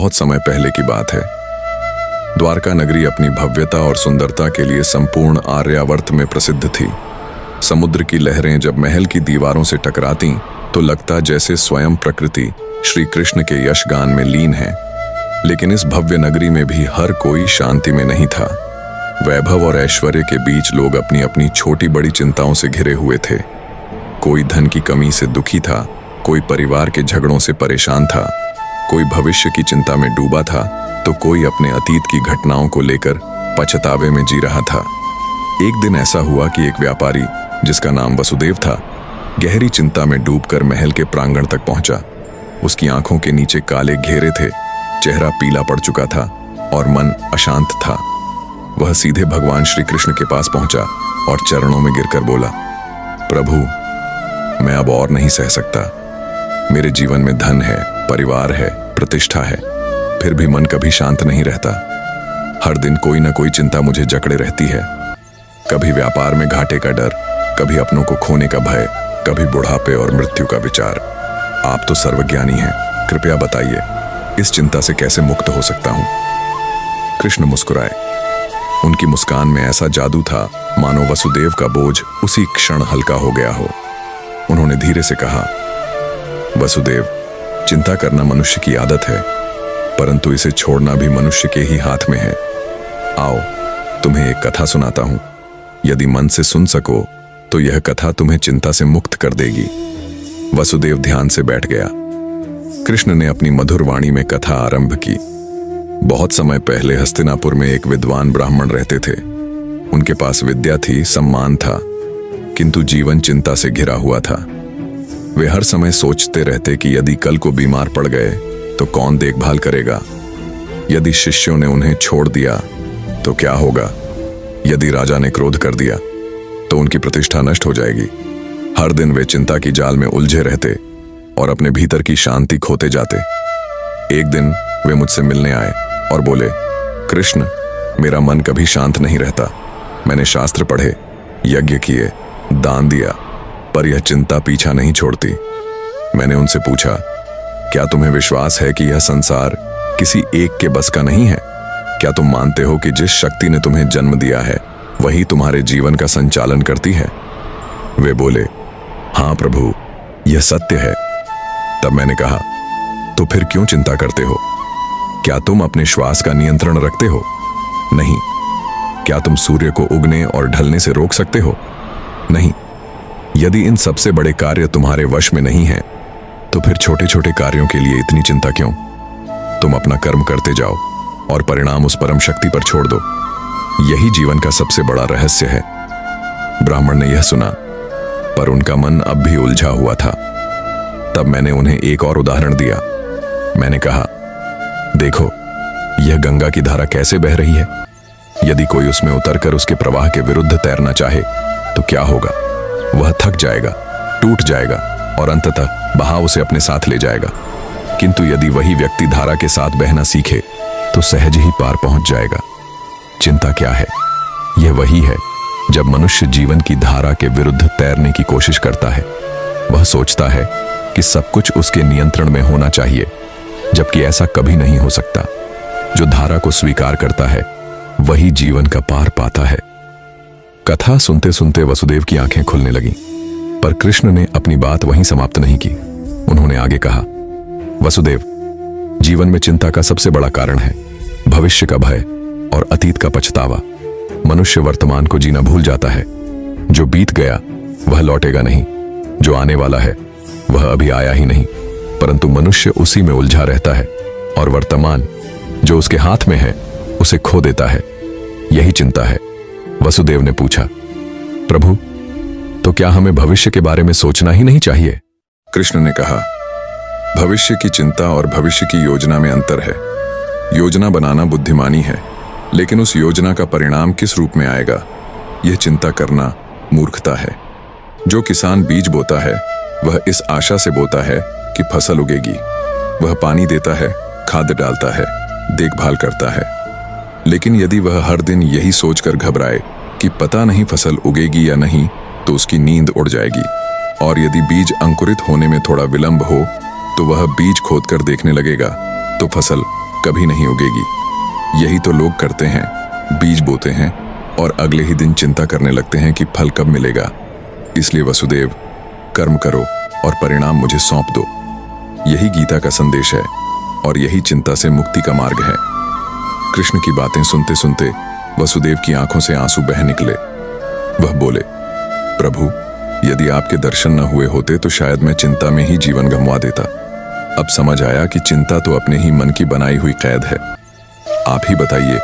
बहुत समय पहले की बात है। द्वारका नगरी अपनी भव्यता और सुंदरता के लिए संपूर्ण आर्यावर्त में प्रसिद्ध थी। समुद्र की लहरें जब महल की दीवारों से टकराती तो लगता जैसे स्वयं प्रकृति श्री कृष्ण के यशगान में लीन है। लेकिन इस भव्य नगरी में भी हर कोई शांति में नहीं था। वैभव और ऐश्वर्य के बीच लोग अपनी अपनी छोटी बड़ी चिंताओं से घिरे हुए थे। कोई धन की कमी से दुखी था, कोई परिवार के झगड़ों से परेशान था, कोई भविष्य की चिंता में डूबा था, तो कोई अपने अतीत की घटनाओं को लेकर पछतावे में जी रहा था। एक दिन ऐसा हुआ कि एक व्यापारी जिसका नाम वसुदेव था, गहरी चिंता में डूबकर महल के प्रांगण तक पहुंचा। उसकी आंखों के नीचे काले घेरे थे, चेहरा पीला पड़ चुका था और मन अशांत था। वह सीधे भगवान श्री कृष्ण के पास पहुंचा और चरणों में गिरकर बोला, प्रभु, मैं अब और नहीं सह सकता। मेरे जीवन में धन है, परिवार है, प्रतिष्ठा है, फिर भी मन कभी शांत नहीं रहता। हर दिन कोई ना कोई चिंता मुझे जकड़े रहती है। कभी व्यापार में घाटे का डर, कभी अपनों को खोने का भय, कभी बुढ़ापे और मृत्यु का विचार। आप तो सर्वज्ञानी हैं, कृपया बताइए इस चिंता से कैसे मुक्त हो सकता हूं। कृष्ण मुस्कुराए। उनकी मुस्कान में ऐसा जादू था मानो वसुदेव का बोझ उसी क्षण हल्का हो गया हो। उन्होंने धीरे से कहा, वसुदेव, चिंता करना मनुष्य की आदत है, परंतु इसे छोड़ना भी मनुष्य के ही हाथ में है। आओ, तुम्हें एक कथा सुनाता हूं। यदि मन से सुन सको तो यह कथा तुम्हें चिंता से मुक्त कर देगी। वसुदेव ध्यान से बैठ गया। कृष्ण ने अपनी मधुर वाणी में कथा आरंभ की। बहुत समय पहले हस्तिनापुर में एक विद्वान ब्राह्मण रहते थे। उनके पास विद्या थी, सम्मान था, किंतु जीवन चिंता से घिरा हुआ था। वे हर समय सोचते रहते कि यदि कल को बीमार पड़ गए तो कौन देखभाल करेगा। यदि शिष्यों ने उन्हें छोड़ दिया तो क्या होगा। यदि राजा ने क्रोध कर दिया तो उनकी प्रतिष्ठा नष्ट हो जाएगी। हर दिन वे चिंता की जाल में उलझे रहते और अपने भीतर की शांति खोते जाते। एक दिन वे मुझसे मिलने आए और बोले, कृष्ण, मेरा मन कभी शांत नहीं रहता। मैंने शास्त्र पढ़े, यज्ञ किए, दान दिया, पर यह चिंता पीछा नहीं छोड़ती। मैंने उनसे पूछा, क्या तुम्हें विश्वास है कि यह संसार किसी एक के बस का नहीं है? क्या तुम मानते हो कि जिस शक्ति ने तुम्हें जन्म दिया है वही तुम्हारे जीवन का संचालन करती है? वे बोले, हाँ प्रभु, यह सत्य है। तब मैंने कहा, तो फिर क्यों चिंता करते हो? क्या तुम अपने श्वास का नियंत्रण रखते हो? नहीं। क्या तुम सूर्य को उगने और ढलने से रोक सकते हो? नहीं। यदि इन सबसे बड़े कार्य तुम्हारे वश में नहीं हैं, तो फिर छोटे छोटे कार्यों के लिए इतनी चिंता क्यों? तुम अपना कर्म करते जाओ और परिणाम उस परम शक्ति पर छोड़ दो। यही जीवन का सबसे बड़ा रहस्य है। ब्राह्मण ने यह सुना, पर उनका मन अब भी उलझा हुआ था। तब मैंने उन्हें एक और उदाहरण दिया। मैंने कहा, देखो, यह गंगा की धारा कैसे बह रही है। यदि कोई उसमें उतरकर उसके प्रवाह के विरुद्ध तैरना चाहे तो क्या होगा? वह थक जाएगा, टूट जाएगा और अंततः बहाव उसे अपने साथ ले जाएगा। किंतु यदि वही व्यक्ति धारा के साथ बहना सीखे तो सहज ही पार पहुंच जाएगा। चिंता क्या है? यह वही है जब मनुष्य जीवन की धारा के विरुद्ध तैरने की कोशिश करता है। वह सोचता है कि सब कुछ उसके नियंत्रण में होना चाहिए, जबकि ऐसा कभी नहीं हो सकता। जो धारा को स्वीकार करता है वही जीवन का पार पाता है। कथा सुनते सुनते वसुदेव की आंखें खुलने लगीं, पर कृष्ण ने अपनी बात वहीं समाप्त नहीं की। उन्होंने आगे कहा, वसुदेव, जीवन में चिंता का सबसे बड़ा कारण है भविष्य का भय और अतीत का पछतावा। मनुष्य वर्तमान को जीना भूल जाता है। जो बीत गया वह लौटेगा नहीं, जो आने वाला है वह अभी आया ही नहीं, परंतु मनुष्य उसी में उलझा रहता है और वर्तमान जो उसके हाथ में है उसे खो देता है। यही चिंता है। वसुदेव ने पूछा, प्रभु, तो क्या हमें भविष्य के बारे में सोचना ही नहीं चाहिए? कृष्ण ने कहा, भविष्य की चिंता और भविष्य की योजना में अंतर है। योजना बनाना बुद्धिमानी है, लेकिन उस योजना का परिणाम किस रूप में आएगा, यह चिंता करना मूर्खता है। जो किसान बीज बोता है वह इस आशा से बोता है कि फसल उगेगी। वह पानी देता है, खाद डालता है, देखभाल करता है। लेकिन यदि वह हर दिन यही सोचकर घबराए कि पता नहीं फसल उगेगी या नहीं, तो उसकी नींद उड़ जाएगी। और यदि बीज अंकुरित होने में थोड़ा विलंब हो तो वह बीज खोदकर देखने लगेगा तो फसल कभी नहीं उगेगी। यही तो लोग करते हैं, बीज बोते हैं और अगले ही दिन चिंता करने लगते हैं कि फल कब मिलेगा। इसलिए वसुदेव, कर्म करो और परिणाम मुझे सौंप दो। यही गीता का संदेश है और यही चिंता से मुक्ति का मार्ग है। कृष्ण की बातें सुनते सुनते वसुदेव की आंखों से आंसू बह निकले। वह बोले, प्रभु, यदि आपके दर्शन न हुए होते तो शायद मैं चिंता में ही जीवन गंवा देता। अब समझ आया कि चिंता तो अपने ही मन की बनाई हुई कैद है। आप ही बताइए,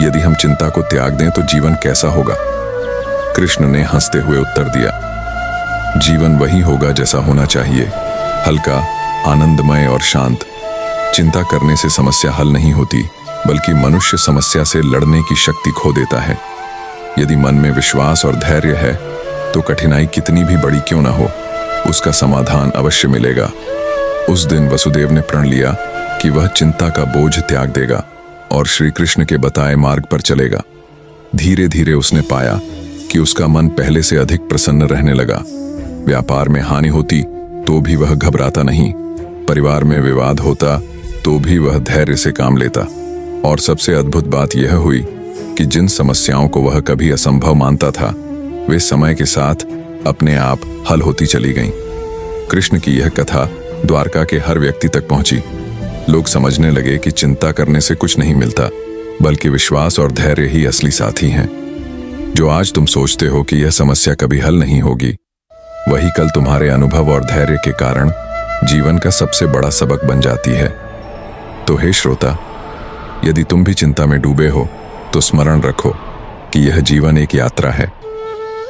यदि हम चिंता को त्याग दें तो जीवन कैसा होगा? कृष्ण ने हंसते हुए उत्तर दिया, जीवन वही होगा जैसा होना चाहिए, हल्का, आनंदमय और शांत। चिंता करने से समस्या हल नहीं होती, बल्कि मनुष्य समस्या से लड़ने की शक्ति खो देता है। यदि मन में विश्वास और धैर्य है तो कठिनाई कितनी भी बड़ी क्यों ना हो, उसका समाधान अवश्य मिलेगा। उस दिन वसुदेव ने प्रण लिया कि वह चिंता का बोझ त्याग देगा और श्री कृष्ण के बताए मार्ग पर चलेगा। धीरे धीरे उसने पाया कि उसका मन पहले से अधिक प्रसन्न रहने लगा। व्यापार में हानि होती तो भी वह घबराता नहीं, परिवार में विवाद होता तो भी वह धैर्य से काम लेता। और सबसे अद्भुत बात यह हुई कि जिन समस्याओं को वह कभी असंभव मानता था, वे समय के साथ अपने आप हल होती चली गईं। कृष्ण की यह कथा द्वारका के हर व्यक्ति तक पहुंची। लोग समझने लगे कि चिंता करने से कुछ नहीं मिलता, बल्कि विश्वास और धैर्य ही असली साथी हैं। जो आज तुम सोचते हो कि यह समस्या कभी हल नहीं होगी, वही कल तुम्हारे अनुभव और धैर्य के कारण जीवन का सबसे बड़ा सबक बन जाती है। तो हे श्रोता, यदि तुम भी चिंता में डूबे हो तो स्मरण रखो कि यह जीवन एक यात्रा है।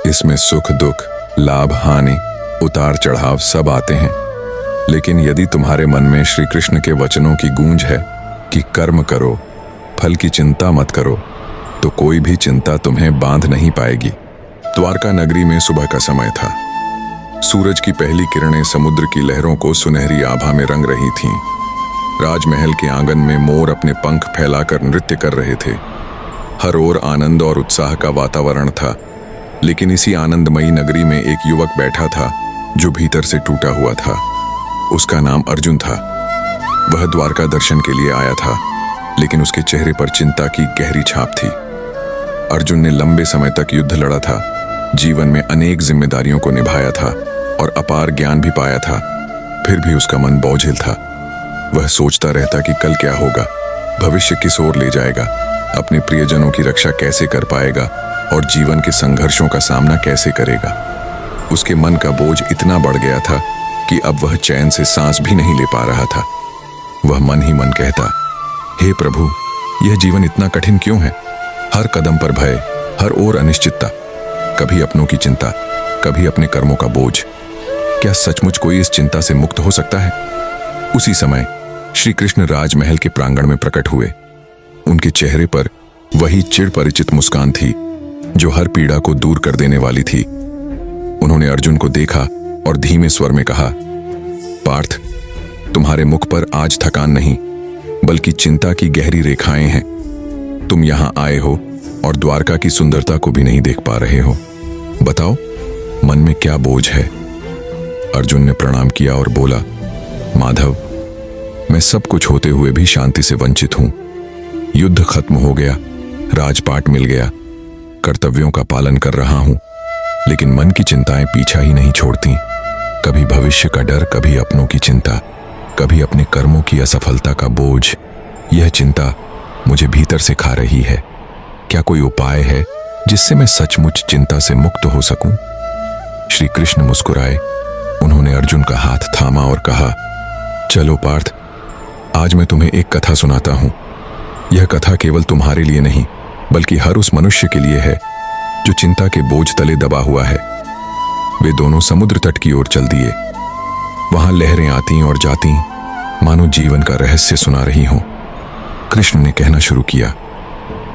इसमें सुख दुख, लाभ हानि, उतार चढ़ाव सब आते हैं। लेकिन यदि तुम्हारे मन में श्री कृष्ण के वचनों की गूंज है कि कर्म करो, फल की चिंता मत करो, तो कोई भी चिंता तुम्हें बांध नहीं पाएगी। द्वारका नगरी में सुबह का समय था। सूरज की पहली किरणें समुद्र की लहरों को सुनहरी आभा में रंग रही थीं। राजमहल के आंगन में मोर अपने पंख फैलाकर नृत्य कर रहे थे। हर ओर आनंद और उत्साह का वातावरण था। लेकिन इसी आनंदमयी नगरी में एक युवक बैठा था जो भीतर से टूटा हुआ था। उसका नाम अर्जुन था। वह द्वारका दर्शन के लिए आया था, लेकिन उसके चेहरे पर चिंता की गहरी छाप थी। अर्जुन ने लंबे समय तक युद्ध लड़ा था, जीवन में अनेक जिम्मेदारियों को निभाया था और अपार ज्ञान भी पाया था। फिर भी उसका मन बोझिल था। वह सोचता रहता कि कल क्या होगा, भविष्य किस ओर ले जाएगा, अपने प्रियजनों की रक्षा कैसे कर पाएगा और जीवन के संघर्षों का सामना कैसे करेगा। उसके मन का बोझ इतना बढ़ गया था कि अब वह चैन से सांस भी नहीं ले पा रहा था। वह मन ही मन कहता, हे प्रभु, यह जीवन इतना कठिन क्यों है? हर कदम पर भय, हर ओर अनिश्चितता, कभी अपनों की चिंता, कभी अपने कर्मों का बोझ। क्या सचमुच कोई इस चिंता से मुक्त हो सकता है? उसी समय श्री कृष्ण राजमहल के प्रांगण में प्रकट हुए। उनके चेहरे पर वही चिढ़ परिचित मुस्कान थी जो हर पीड़ा को दूर कर देने वाली थी। उन्होंने अर्जुन को देखा और धीमे स्वर में कहा, पार्थ, तुम्हारे मुख पर आज थकान नहीं, बल्कि चिंता की गहरी रेखाएं हैं। तुम यहां आए हो और द्वारका की सुंदरता को भी नहीं देख पा रहे हो। बताओ, मन में क्या बोझ है? अर्जुन ने प्रणाम किया और बोला, माधव, मैं सब कुछ होते हुए भी शांति से वंचित हूं। युद्ध खत्म हो गया, राजपाट मिल गया, कर्तव्यों का पालन कर रहा हूं, लेकिन मन की चिंताएं पीछा ही नहीं छोड़ती। कभी भविष्य का डर, कभी अपनों की चिंता, कभी अपने कर्मों की असफलता का बोझ। यह चिंता मुझे भीतर से खा रही है। क्या कोई उपाय है जिससे मैं सचमुच चिंता से मुक्त हो सकूं? श्री कृष्ण मुस्कुराए। उन्होंने अर्जुन का हाथ थामा और कहा, चलो पार्थ, आज मैं तुम्हें एक कथा सुनाता हूं। यह कथा केवल तुम्हारे लिए नहीं, बल्कि हर उस मनुष्य के लिए है जो चिंता के बोझ तले दबा हुआ है। वे दोनों समुद्र तट की ओर चल दिए। वहां लहरें आती और जाती, मानो जीवन का रहस्य सुना रही हों। कृष्ण ने कहना शुरू किया,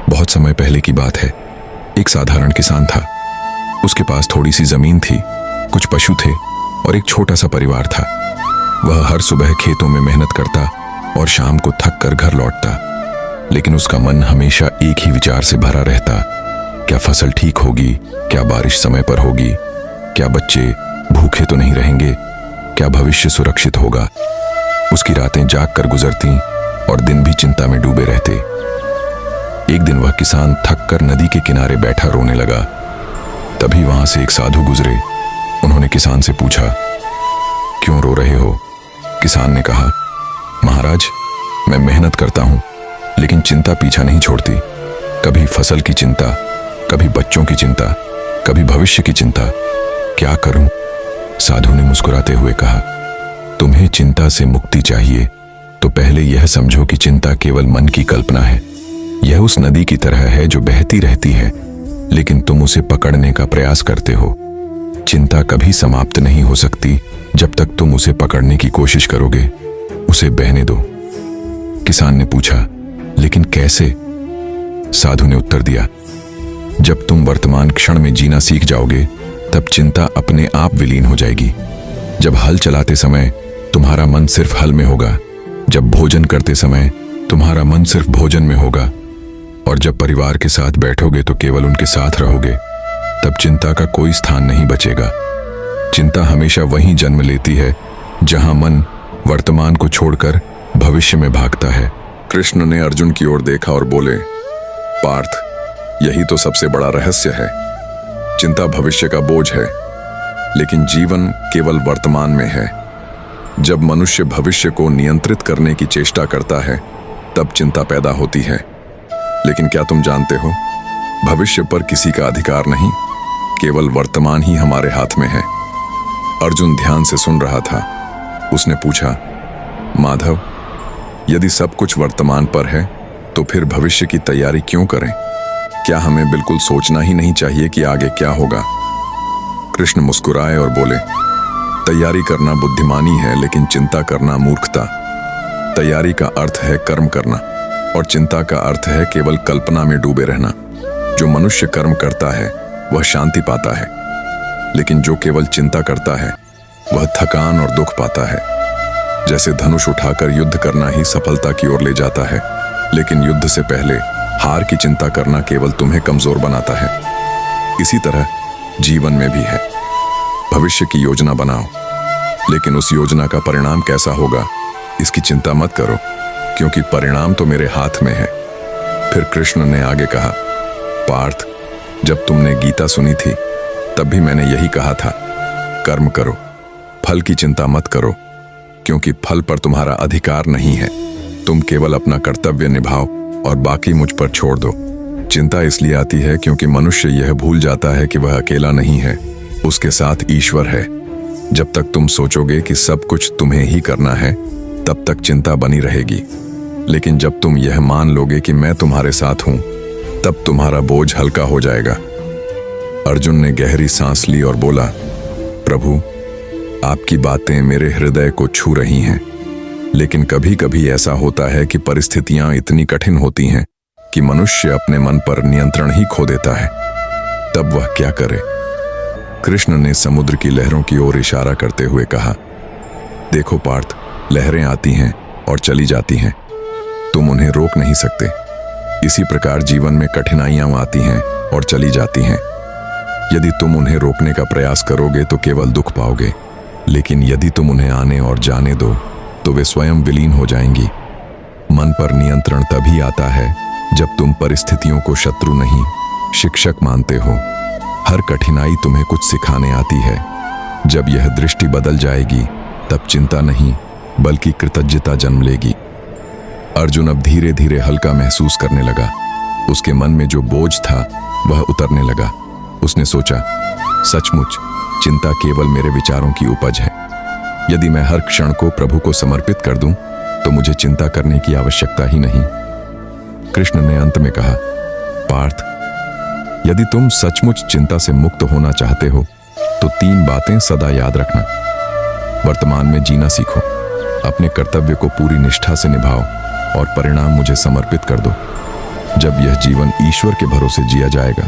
बहुत समय पहले की बात है। एक साधारण किसान था। उसके पास थोड़ी सी जमीन थी, कुछ पशु थे और एक छोटा सा परिवार था। वह हर सुबह खेतों में मेहनत करता और शाम को थक कर घर लौटता, लेकिन उसका मन हमेशा एक ही विचार से भरा रहता, क्या फसल ठीक होगी, क्या बारिश समय पर होगी, क्या बच्चे भूखे तो नहीं रहेंगे, क्या भविष्य सुरक्षित होगा। उसकी रातें जाग कर गुजरती और दिन भी चिंता में डूबे रहते। एक दिन वह किसान थक कर नदी के किनारे बैठा रोने लगा। तभी वहां से एक साधु गुजरे। उन्होंने किसान से पूछा, क्यों रो रहे हो? किसान ने कहा, महाराज, मैं मेहनत करता हूं, लेकिन चिंता पीछा नहीं छोड़ती। कभी फसल की चिंता, कभी बच्चों की चिंता, कभी भविष्य की चिंता। क्या करूं? साधु ने मुस्कुराते हुए कहा, तुम्हें चिंता से मुक्ति चाहिए तो पहले यह समझो कि चिंता केवल मन की कल्पना है। यह उस नदी की तरह है जो बहती रहती है, लेकिन तुम उसे पकड़ने का प्रयास करते हो। चिंता कभी समाप्त नहीं हो सकती जब तक तुम उसे पकड़ने की कोशिश करोगे। उसे बहने दो। किसान ने पूछा, लेकिन कैसे? साधु ने उत्तर दिया, जब तुम वर्तमान क्षण में जीना सीख जाओगे तब चिंता अपने आप विलीन हो जाएगी। जब हल चलाते समय तुम्हारा मन सिर्फ हल में होगा, जब भोजन करते समय तुम्हारा मन सिर्फ भोजन में होगा, और जब परिवार के साथ बैठोगे तो केवल उनके साथ रहोगे, तब चिंता का कोई स्थान नहीं बचेगा। चिंता हमेशा वहीं जन्म लेती है जहां मन वर्तमान को छोड़कर भविष्य में भागता है। कृष्ण ने अर्जुन की ओर देखा और बोले, पार्थ, यही तो सबसे बड़ा रहस्य है। चिंता भविष्य का बोझ है, लेकिन जीवन केवल वर्तमान में है। जब मनुष्य भविष्य को नियंत्रित करने की चेष्टा करता है तब चिंता पैदा होती है। लेकिन क्या तुम जानते हो, भविष्य पर किसी का अधिकार नहीं, केवल वर्तमान ही हमारे हाथ में है। अर्जुन ध्यान से सुन रहा था। उसने पूछा, माधव, यदि सब कुछ वर्तमान पर है तो फिर भविष्य की तैयारी क्यों करें? क्या हमें बिल्कुल सोचना ही नहीं चाहिए कि आगे क्या होगा? कृष्ण मुस्कुराए और बोले, तैयारी करना बुद्धिमानी है, लेकिन चिंता करना मूर्खता। तैयारी का अर्थ है कर्म करना, और चिंता का अर्थ है केवल कल्पना में डूबे रहना। जो मनुष्य कर्म करता है वह शांति पाता है, लेकिन जो केवल चिंता करता है वह थकान और दुख पाता है। जैसे धनुष उठाकर युद्ध करना ही सफलता की ओर ले जाता है, लेकिन युद्ध से पहले हार की चिंता करना केवल तुम्हें कमजोर बनाता है। इसी तरह जीवन में भी है। भविष्य की योजना बनाओ, लेकिन उस योजना का परिणाम कैसा होगा इसकी चिंता मत करो, क्योंकि परिणाम तो मेरे हाथ में है। फिर कृष्ण ने आगे कहा, पार्थ, जब तुमने गीता सुनी थी तब भी मैंने यही कहा था, कर्म करो, फल की चिंता मत करो, क्योंकि फल पर तुम्हारा अधिकार नहीं है। तुम केवल अपना कर्तव्य निभाओ और बाकी मुझ पर छोड़ दो। चिंता इसलिए आती है क्योंकि मनुष्य यह भूल जाता है कि वह अकेला नहीं है, उसके साथ ईश्वर है। जब तक तुम सोचोगे कि सब कुछ तुम्हें ही करना है, तब तक चिंता बनी रहेगी। लेकिन जब तुम यह मान लोगे कि मैं तुम्हारे साथ हूं, तब तुम्हारा बोझ हल्का हो जाएगा। अर्जुन ने गहरी सांस ली और बोला, प्रभु, आपकी बातें मेरे हृदय को छू रही हैं, लेकिन कभी कभी ऐसा होता है कि परिस्थितियां इतनी कठिन होती हैं कि मनुष्य अपने मन पर नियंत्रण ही खो देता है। तब वह क्या करे? कृष्ण ने समुद्र की लहरों की ओर इशारा करते हुए कहा, देखो पार्थ, लहरें आती हैं और चली जाती हैं, तुम उन्हें रोक नहीं सकते। इसी प्रकार जीवन में कठिनाइयां आती हैं और चली जाती हैं। यदि तुम उन्हें रोकने का प्रयास करोगे तो केवल दुख पाओगे, लेकिन यदि तुम उन्हें आने और जाने दो तो वे स्वयं विलीन हो जाएंगी। मन पर नियंत्रण तभी आता है जब तुम परिस्थितियों को शत्रु नहीं, शिक्षक मानते हो। हर कठिनाई तुम्हें कुछ सिखाने आती है। जब यह दृष्टि बदल जाएगी तब चिंता नहीं बल्कि कृतज्ञता जन्म लेगी। अर्जुन अब धीरे धीरे हल्का महसूस करने लगा। उसके मन में जो बोझ था वह उतरने लगा। उसने सोचा, सचमुच चिंता केवल मेरे विचारों की उपज है। यदि मैं हर क्षण को प्रभु को समर्पित कर दूं, तो मुझे चिंता करने की आवश्यकता ही नहीं। कृष्ण ने अंत में कहा, पार्थ, यदि तुम सचमुच चिंता से मुक्त होना चाहते हो तो 3 बातें सदा याद रखना। वर्तमान में जीना सीखो, अपने कर्तव्य को पूरी निष्ठा से निभाओ और परिणाम मुझे समर्पित कर दो। जब यह जीवन ईश्वर के भरोसे जिया जाएगा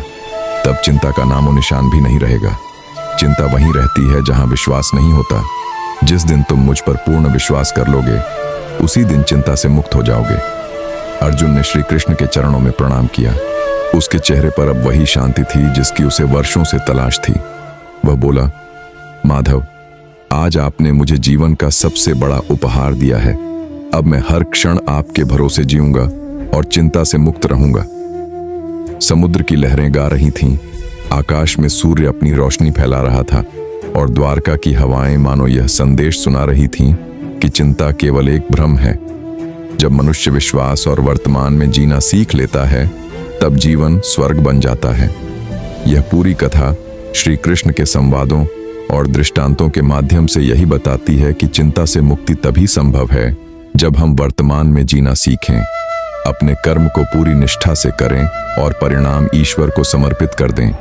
तब चिंता का नामो निशान भी नहीं रहेगा। चिंता वहीं रहती है जहां विश्वास नहीं होता। जिस दिन तुम मुझ पर पूर्ण विश्वास कर लोगे, उसी दिन चिंता से मुक्त हो जाओगे। अर्जुन ने श्री कृष्ण के चरणों में प्रणाम किया। उसके चेहरे पर अब वही शांति थी जिसकी उसे वर्षों से तलाश थी। वह बोला, माधव, आज आपने मुझे जीवन का सबसे बड़ा उपहार दिया है। अब मैं हर क्षण आपके भरोसे जीऊंगा और चिंता से मुक्त रहूंगा। समुद्र की लहरें गा रही थीं, आकाश में सूर्य अपनी रोशनी फैला रहा था और द्वारका की हवाएं मानो यह संदेश सुना रही थीं कि चिंता केवल एक भ्रम है। जब मनुष्य विश्वास और वर्तमान में जीना सीख लेता है, तब जीवन स्वर्ग बन जाता है। यह पूरी कथा श्री कृष्ण के संवादों और दृष्टांतों के माध्यम से यही बताती है कि चिंता से मुक्ति तभी संभव है जब हम वर्तमान में जीना सीखें, अपने कर्म को पूरी निष्ठा से करें और परिणाम ईश्वर को समर्पित कर दें।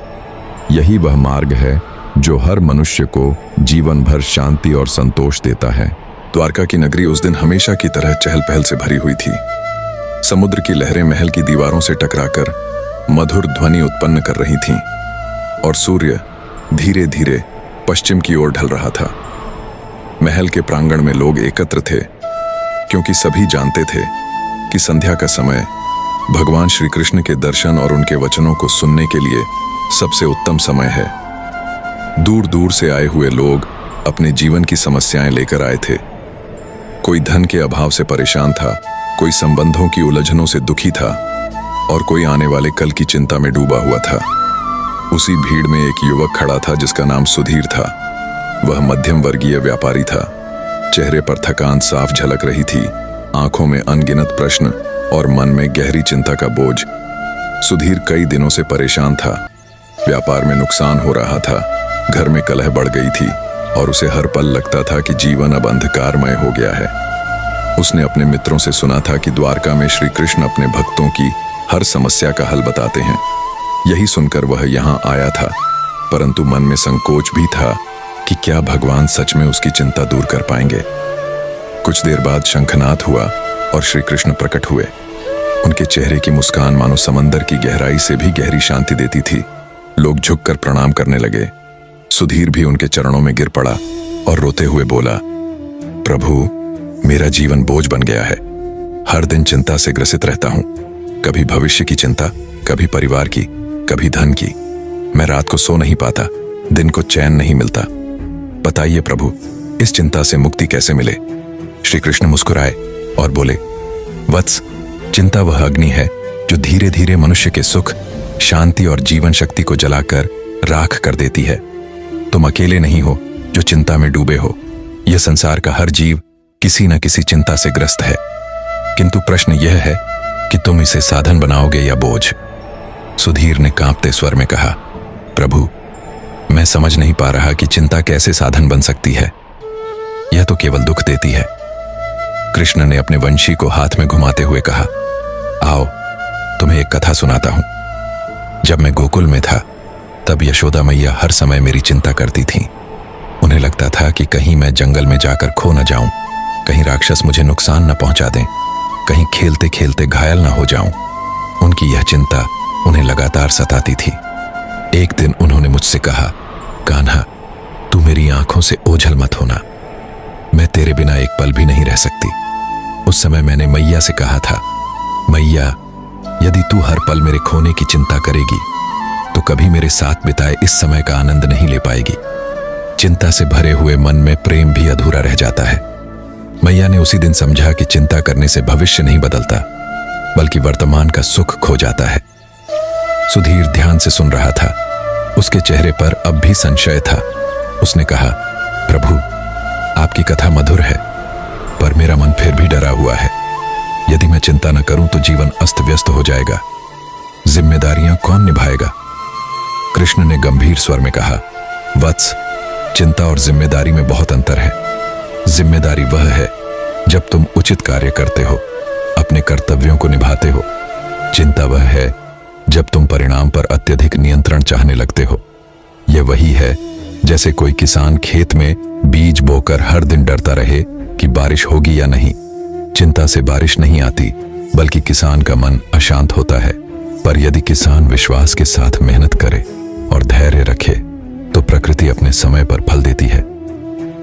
यही वह मार्ग है जो हर मनुष्य को जीवन भर शांति और संतोष देता है। द्वारका की नगरी उस दिन हमेशा की तरह चहल पहल से भरी हुई थी। समुद्र की लहरें महल की दीवारों से टकराकर मधुर ध्वनि उत्पन्न कर रही थीं और सूर्य धीरे धीरे पश्चिम की ओर ढल रहा था। महल के प्रांगण में लोग एकत्र थे, क्योंकि सभी जानते थे कि संध्या का समय भगवान श्री कृष्ण के दर्शन और उनके वचनों को सुनने के लिए सबसे उत्तम समय है। दूर दूर से आए हुए लोग अपने जीवन की समस्याएं लेकर आए थे। कोई धन के अभाव से परेशान था, कोई संबंधों की उलझनों से दुखी था और कोई आने वाले कल की चिंता में डूबा हुआ था। उसी भीड़ में एक युवक खड़ा था जिसका नाम सुधीर था। वह मध्यम वर्गीय व्यापारी था। चेहरे पर थकान साफ झलक रही थी, आंखों में अनगिनत प्रश्न और मन में गहरी चिंता का बोझ। सुधीर कई दिनों से परेशान था। व्यापार में नुकसान हो रहा था, घर में कलह बढ़ गई थी और उसे हर पल लगता था कि जीवन अब अंधकारमय हो गया है। उसने अपने मित्रों से सुना था कि द्वारका में श्री कृष्ण अपने भक्तों की हर समस्या का हल बताते हैं। यही सुनकर वह यहाँ आया था, परंतु मन में संकोच भी था कि क्या भगवान सच में उसकी चिंता दूर कर पाएंगे। कुछ देर बाद शंखनाद हुआ और श्री कृष्ण प्रकट हुए। उनके चेहरे की मुस्कान मानो समंदर की गहराई से भी गहरी शांति देती थी। लोग झुककर प्रणाम करने लगे। सुधीर भी उनके चरणों में गिर पड़ा और रोते हुए बोला, प्रभु, मेरा जीवन बोझ बन गया है। हर दिन चिंता से ग्रसित रहता हूं। कभी भविष्य की चिंता, कभी परिवार की, कभी धन की। मैं रात को सो नहीं पाता, दिन को चैन नहीं मिलता। बताइए प्रभु, इस चिंता से मुक्ति कैसे मिले? श्री कृष्ण मुस्कुराए और बोले, वत्स, चिंता वह अग्नि है जो धीरे धीरे मनुष्य के सुख, शांति और जीवन शक्ति को जलाकर राख कर देती है। तुम अकेले नहीं हो जो चिंता में डूबे हो। यह संसार का हर जीव किसी न किसी चिंता से ग्रस्त है, किंतु प्रश्न यह है कि तुम इसे साधन बनाओगे या बोझ। सुधीर ने कांपते स्वर में कहा, प्रभु, मैं समझ नहीं पा रहा कि चिंता कैसे साधन बन सकती है। यह तो केवल दुख देती है। कृष्ण ने अपने वंशी को हाथ में घुमाते हुए कहा, आओ, तुम्हें एक कथा सुनाता हूं। जब मैं गोकुल में था, तब यशोदा मैया हर समय मेरी चिंता करती थीं। उन्हें लगता था कि कहीं मैं जंगल में जाकर खो न जाऊं, कहीं राक्षस मुझे नुकसान न पहुंचा दें, कहीं खेलते खेलते घायल न हो जाऊं। उनकी यह चिंता उन्हें लगातार सताती थी। एक दिन उन्होंने मुझसे कहा, कान्हा, तू मेरी आंखों से ओझल मत होना। मैं तेरे बिना एक पल भी नहीं रह सकती। उस समय मैंने मैया से कहा था, मैया, यदि तू हर पल मेरे खोने की चिंता करेगी तो कभी मेरे साथ बिताए इस समय का आनंद नहीं ले पाएगी। चिंता से भरे हुए मन में प्रेम भी अधूरा रह जाता है। मैया ने उसी दिन समझा कि चिंता करने से भविष्य नहीं बदलता, बल्कि वर्तमान का सुख खो जाता है। सुधीर ध्यान से सुन रहा था। उसके चेहरे पर अब भी संशय था। उसने कहा, प्रभु, आपकी कथा मधुर है, पर मेरा मन फिर भी डरा हुआ है। यदि मैं चिंता न करूं तो जीवन अस्त व्यस्त हो जाएगा। जिम्मेदारियां कौन निभाएगा? कृष्ण ने गंभीर स्वर में कहा, वत्स, चिंता और जिम्मेदारी में बहुत अंतर है। जिम्मेदारी वह है जब तुम उचित कार्य करते हो, अपने कर्तव्यों को निभाते हो। चिंता वह है जब तुम परिणाम पर अत्यधिक नियंत्रण चाहने लगते हो। यह वही है जैसे कोई किसान खेत में बीज बोकर हर दिन डरता रहे कि बारिश होगी या नहीं। चिंता से बारिश नहीं आती, बल्कि किसान का मन अशांत होता है। पर यदि किसान विश्वास के साथ मेहनत करे और धैर्य रखे तो प्रकृति अपने समय पर फल देती है।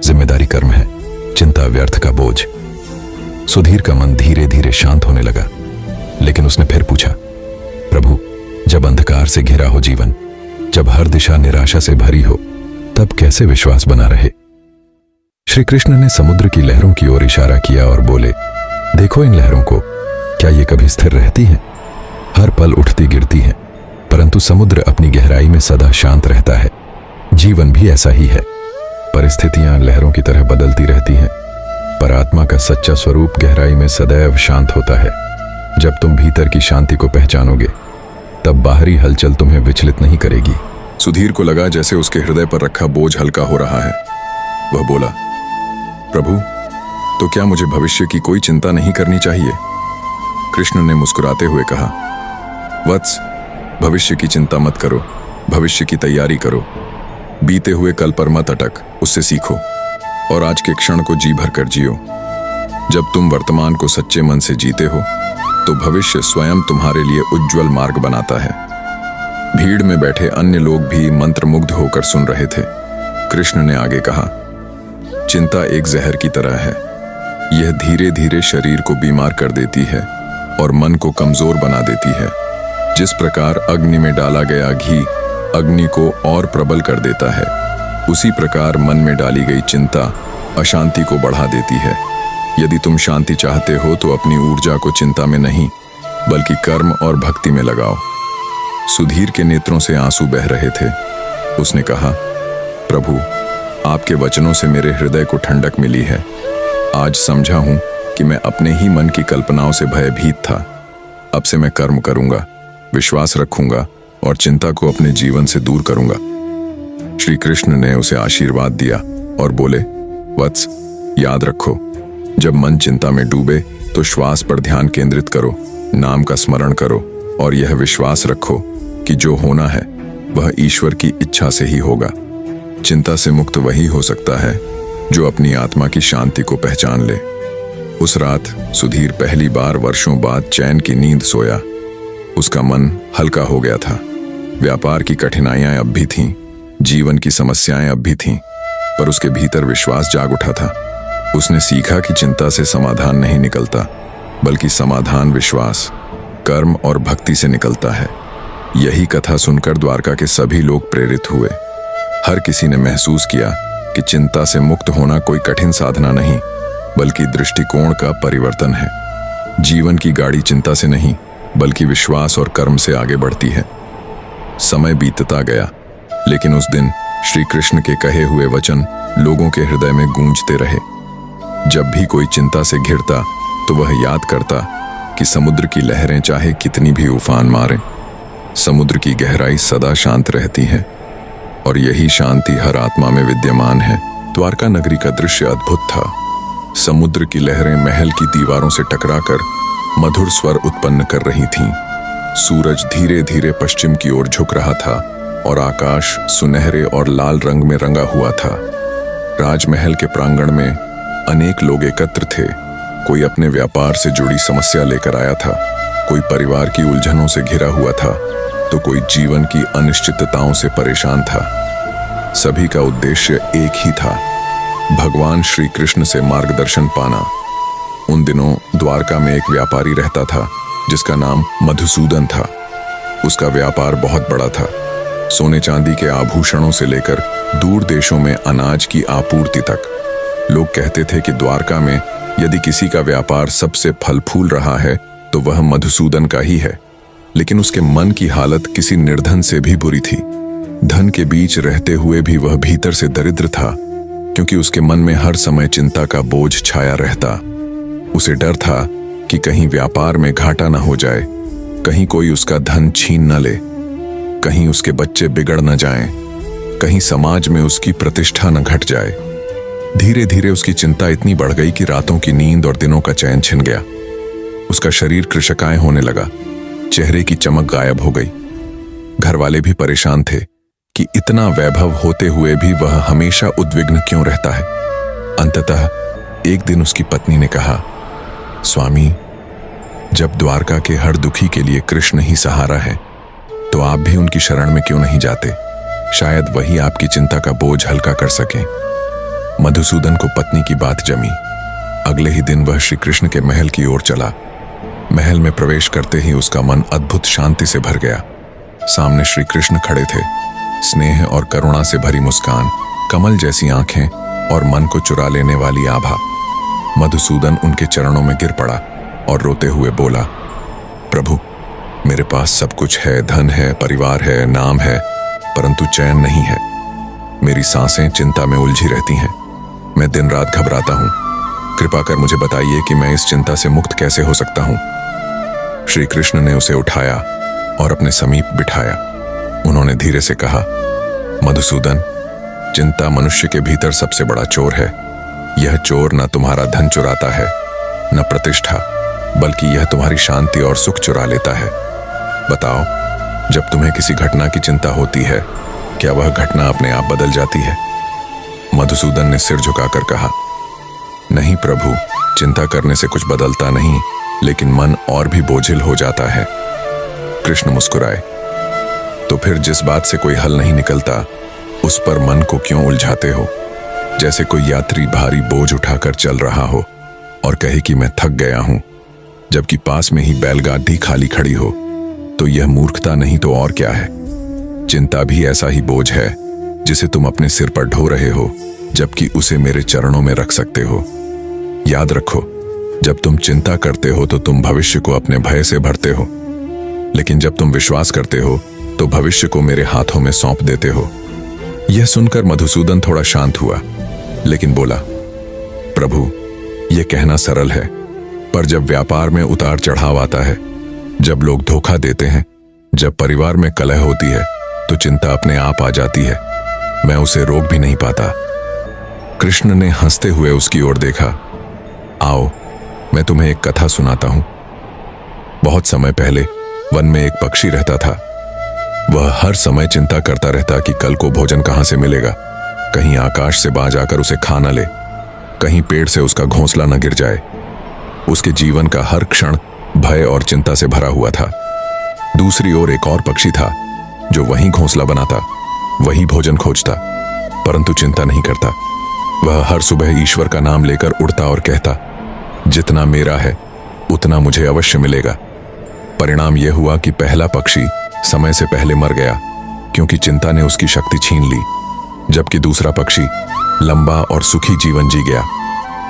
जिम्मेदारी कर्म है, चिंता व्यर्थ का बोझ। सुधीर का मन धीरे धीरे शांत होने लगा, लेकिन उसने फिर पूछा, प्रभु, जब अंधकार से घिरा हो जीवन, जब हर दिशा निराशा से भरी हो, तब कैसे विश्वास बना रहे? श्री कृष्ण ने समुद्र की लहरों की ओर इशारा किया और बोले, देखो इन लहरों को, क्या ये कभी स्थिर रहती हैं? हर पल उठती गिरती हैं, परंतु समुद्र अपनी गहराई में सदा शांत रहता है। जीवन भी ऐसा ही है। परिस्थितियां लहरों की तरह बदलती रहती हैं, पर आत्मा का सच्चा स्वरूप गहराई में सदैव शांत होता है। जब तुम भीतर की शांति को पहचानोगे, तब बाहरी हलचल तुम्हें विचलित नहीं करेगी। सुधीर को लगा जैसे उसके हृदय पर रखा बोझ हल्का हो रहा है। वह बोला, प्रभु, तो क्या मुझे भविष्य की कोई चिंता नहीं करनी चाहिए? कृष्ण ने मुस्कुराते हुए कहा, वत्स, भविष्य की चिंता मत करो, भविष्य की तैयारी करो। बीते हुए कल पर मत अटक, उससे सीखो और आज के क्षण को जी भर कर जियो। जब तुम वर्तमान को सच्चे मन से जीते हो, तो भविष्य स्वयं तुम्हारे लिए उज्जवल मार्ग बनाता है। भीड़ में बैठे अन्य लोग भी मंत्रमुग्ध होकर सुन रहे थे। कृष्ण ने आगे कहा, चिंता एक जहर की तरह है। यह धीरे धीरे शरीर को बीमार कर देती है और मन को कमजोर बना देती है। जिस प्रकार अग्नि में डाला गया घी अग्नि को और प्रबल कर देता है, उसी प्रकार मन में डाली गई चिंता अशांति को बढ़ा देती है। यदि तुम शांति चाहते हो तो अपनी ऊर्जा को चिंता में नहीं, बल्कि कर्म और भक्ति में लगाओ। सुधीर के नेत्रों से आंसू बह रहे थे। उसने कहा, प्रभु, आपके वचनों से मेरे हृदय को ठंडक मिली है। आज समझा हूं कि मैं अपने ही मन की कल्पनाओं से भयभीत था। अब से मैं कर्म करूंगा, विश्वास रखूंगा और चिंता को अपने जीवन से दूर करूंगा। श्री कृष्ण ने उसे आशीर्वाद दिया और बोले, वत्स, याद रखो, जब मन चिंता में डूबे तो श्वास पर ध्यान केंद्रित करो, नाम का स्मरण करो और यह विश्वास रखो कि जो होना है वह ईश्वर की इच्छा से ही होगा। चिंता से मुक्त वही हो सकता है जो अपनी आत्मा की शांति को पहचान ले। उस रात सुधीर पहली बार वर्षों बाद चैन की नींद सोया। उसका मन हल्का हो गया था। व्यापार की कठिनाइयां अब भी थीं, जीवन की समस्याएं अब भी थीं, पर उसके भीतर विश्वास जाग उठा था। उसने सीखा कि चिंता से समाधान नहीं निकलता, बल्कि समाधान विश्वास, कर्म और भक्ति से निकलता है। यही कथा सुनकर द्वारका के सभी लोग प्रेरित हुए। हर किसी ने महसूस किया कि चिंता से मुक्त होना कोई कठिन साधना नहीं, बल्कि दृष्टिकोण का परिवर्तन है। जीवन की गाड़ी चिंता से नहीं, बल्कि विश्वास और कर्म से आगे बढ़ती है। समय बीतता गया, लेकिन उस दिन श्री कृष्ण के कहे हुए वचन लोगों के हृदय में गूंजते रहे। जब भी कोई चिंता से घिरता तो वह याद करता कि समुद्र की लहरें चाहे कितनी भी उफान मारें, समुद्र की गहराई सदा शांत रहती है और यही शांति हर आत्मा में विद्यमान है। द्वारका नगरी का दृश्य अद्भुत था। समुद्र की लहरें महल की दीवारों से टकराकर मधुर स्वर उत्पन्न कर रही थीं। सूरज धीरे धीरे पश्चिम की ओर झुक रहा था और आकाश सुनहरे और लाल रंग में रंगा हुआ था। राजमहल के प्रांगण में अनेक लोग एकत्र थे। कोई अपने व्यापार से जुड़ी समस्या लेकर आया था, कोई परिवार की उलझनों से घिरा हुआ था, तो कोई जीवन की अनिश्चितताओं से परेशान था। सभी का उद्देश्य एक ही था, भगवान श्री कृष्ण से मार्गदर्शन पाना। उन दिनों द्वारका में एक व्यापारी रहता था जिसका नाम मधुसूदन था। उसका व्यापार बहुत बड़ा था। सोने चांदी के आभूषणों से लेकर दूर देशों में अनाज की आपूर्ति तक। लोग कहते थे कि द्वारका में यदि किसी का व्यापार सबसे फल फूल रहा है तो वह मधुसूदन का ही है। लेकिन उसके मन की हालत किसी निर्धन से भी बुरी थी। धन के बीच रहते हुए भी वह भीतर से दरिद्र था, क्योंकि उसके मन में हर समय चिंता का बोझ छाया रहता। उसे डर था कि कहीं व्यापार में घाटा न हो जाए, कहीं कोई उसका धन छीन न ले, कहीं उसके बच्चे बिगड़ न जाएं, कहीं समाज में उसकी प्रतिष्ठा न घट जाए। धीरे धीरे उसकी चिंता इतनी बढ़ गई कि रातों की नींद और दिनों का चैन छिन गया। उसका शरीर कृशकाय होने लगा, चेहरे की चमक गायब हो गई। घर वाले भी परेशान थे कि इतना वैभव होते हुए भी वह हमेशा उद्विग्न क्यों रहता है। अंततः एक दिन उसकी पत्नी ने कहा, स्वामी, जब द्वारका के हर दुखी के लिए कृष्ण ही सहारा है, तो आप भी उनकी शरण में क्यों नहीं जाते? शायद वही आपकी चिंता का बोझ हल्का कर सकें। मधुसूदन को पत्नी की बात जमी। अगले ही दिन वह श्री कृष्ण के महल की ओर चला। महल में प्रवेश करते ही उसका मन अद्भुत शांति से भर गया। सामने श्री कृष्ण खड़े थे। स्नेह और करुणा से भरी मुस्कान, कमल जैसी आंखें और मन को चुरा लेने वाली आभा। मधुसूदन उनके चरणों में गिर पड़ा और रोते हुए बोला, प्रभु, मेरे पास सब कुछ है, धन है, परिवार है, नाम है, परंतु चैन नहीं है। मेरी सांसें चिंता में उलझी रहती हैं। मैं दिन रात घबराता हूं। कृपा कर मुझे बताइए कि मैं इस चिंता से मुक्त कैसे हो सकता हूं। श्री कृष्ण ने उसे उठाया और अपने समीप बिठाया। उन्होंने धीरे से कहा, मधुसूदन, चिंता मनुष्य के भीतर सबसे बड़ा चोर है। यह चोर न तुम्हारा धन चुराता है, न प्रतिष्ठा, बल्कि यह तुम्हारी शांति और सुख चुरा लेता है। बताओ, जब तुम्हें किसी घटना की चिंता होती है, क्या वह घटना अपने आप बदल जाती है? मधुसूदन ने सिर झुकाकर कहा, नहीं प्रभु, चिंता करने से कुछ बदलता नहीं, लेकिन मन और भी बोझिल हो जाता है। कृष्ण मुस्कुराए, तो फिर जिस बात से कोई हल नहीं निकलता, उस पर मन को क्यों उलझाते हो? जैसे कोई यात्री भारी बोझ उठाकर चल रहा हो और कहे कि मैं थक गया हूं, जबकि पास में ही बैलगाड़ी खाली खड़ी हो, तो यह मूर्खता नहीं तो और क्या है? चिंता भी ऐसा ही बोझ है जिसे तुम अपने सिर पर ढो रहे हो, जबकि उसे मेरे चरणों में रख सकते हो। याद रखो, जब तुम चिंता करते हो तो तुम भविष्य को अपने भय से भरते हो, लेकिन जब तुम विश्वास करते हो तो भविष्य को मेरे हाथों में सौंप देते हो। यह सुनकर मधुसूदन थोड़ा शांत हुआ, लेकिन बोला, प्रभु, यह कहना सरल है, पर जब व्यापार में उतार चढ़ाव आता है, जब लोग धोखा देते हैं, जब परिवार में कलह होती है, तो चिंता अपने आप आ जाती है। मैं उसे रोक भी नहीं पाता। कृष्ण ने हंसते हुए उसकी ओर देखा। आओ, मैं तुम्हें एक कथा सुनाता हूं। बहुत समय पहले वन में एक पक्षी रहता था। वह हर समय चिंता करता रहता कि कल को भोजन कहां से मिलेगा। कहीं आकाश से बाज आकर उसे खा न ले, कहीं पेड़ से उसका घोंसला न गिर जाए। उसके जीवन का हर क्षण भय और चिंता से भरा हुआ था। दूसरी ओर एक और पक्षी था जो वहीं घोंसला बनाता, वहीं भोजन खोजता, परंतु चिंता नहीं करता। वह हर सुबह ईश्वर का नाम लेकर उड़ता और कहता, जितना मेरा है उतना मुझे अवश्य मिलेगा। परिणाम यह हुआ कि पहला पक्षी समय से पहले मर गया, क्योंकि चिंता ने उसकी शक्ति छीन ली, जबकि दूसरा पक्षी लंबा और सुखी जीवन जी गया।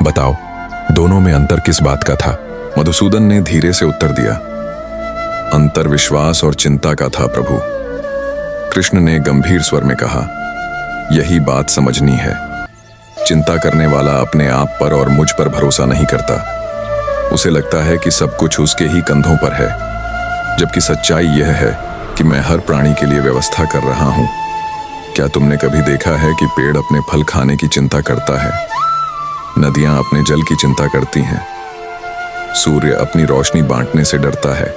बताओ, दोनों में अंतर किस बात का था? मधुसूदन ने धीरे से उत्तर दिया, अंतर विश्वास और चिंता का था प्रभु। कृष्ण ने गंभीर स्वर में कहा, यही बात समझनी है। चिंता करने वाला अपने आप पर और मुझ पर भरोसा नहीं करता। उसे लगता है कि सब कुछ उसके ही कंधों पर है, जबकि सच्चाई यह है कि मैं हर प्राणी के लिए व्यवस्था कर रहा हूं। क्या तुमने कभी देखा है कि पेड़ अपने फल खाने की चिंता करता है? नदियां अपने जल की चिंता करती हैं। सूर्य अपनी रोशनी बांटने से डरता है?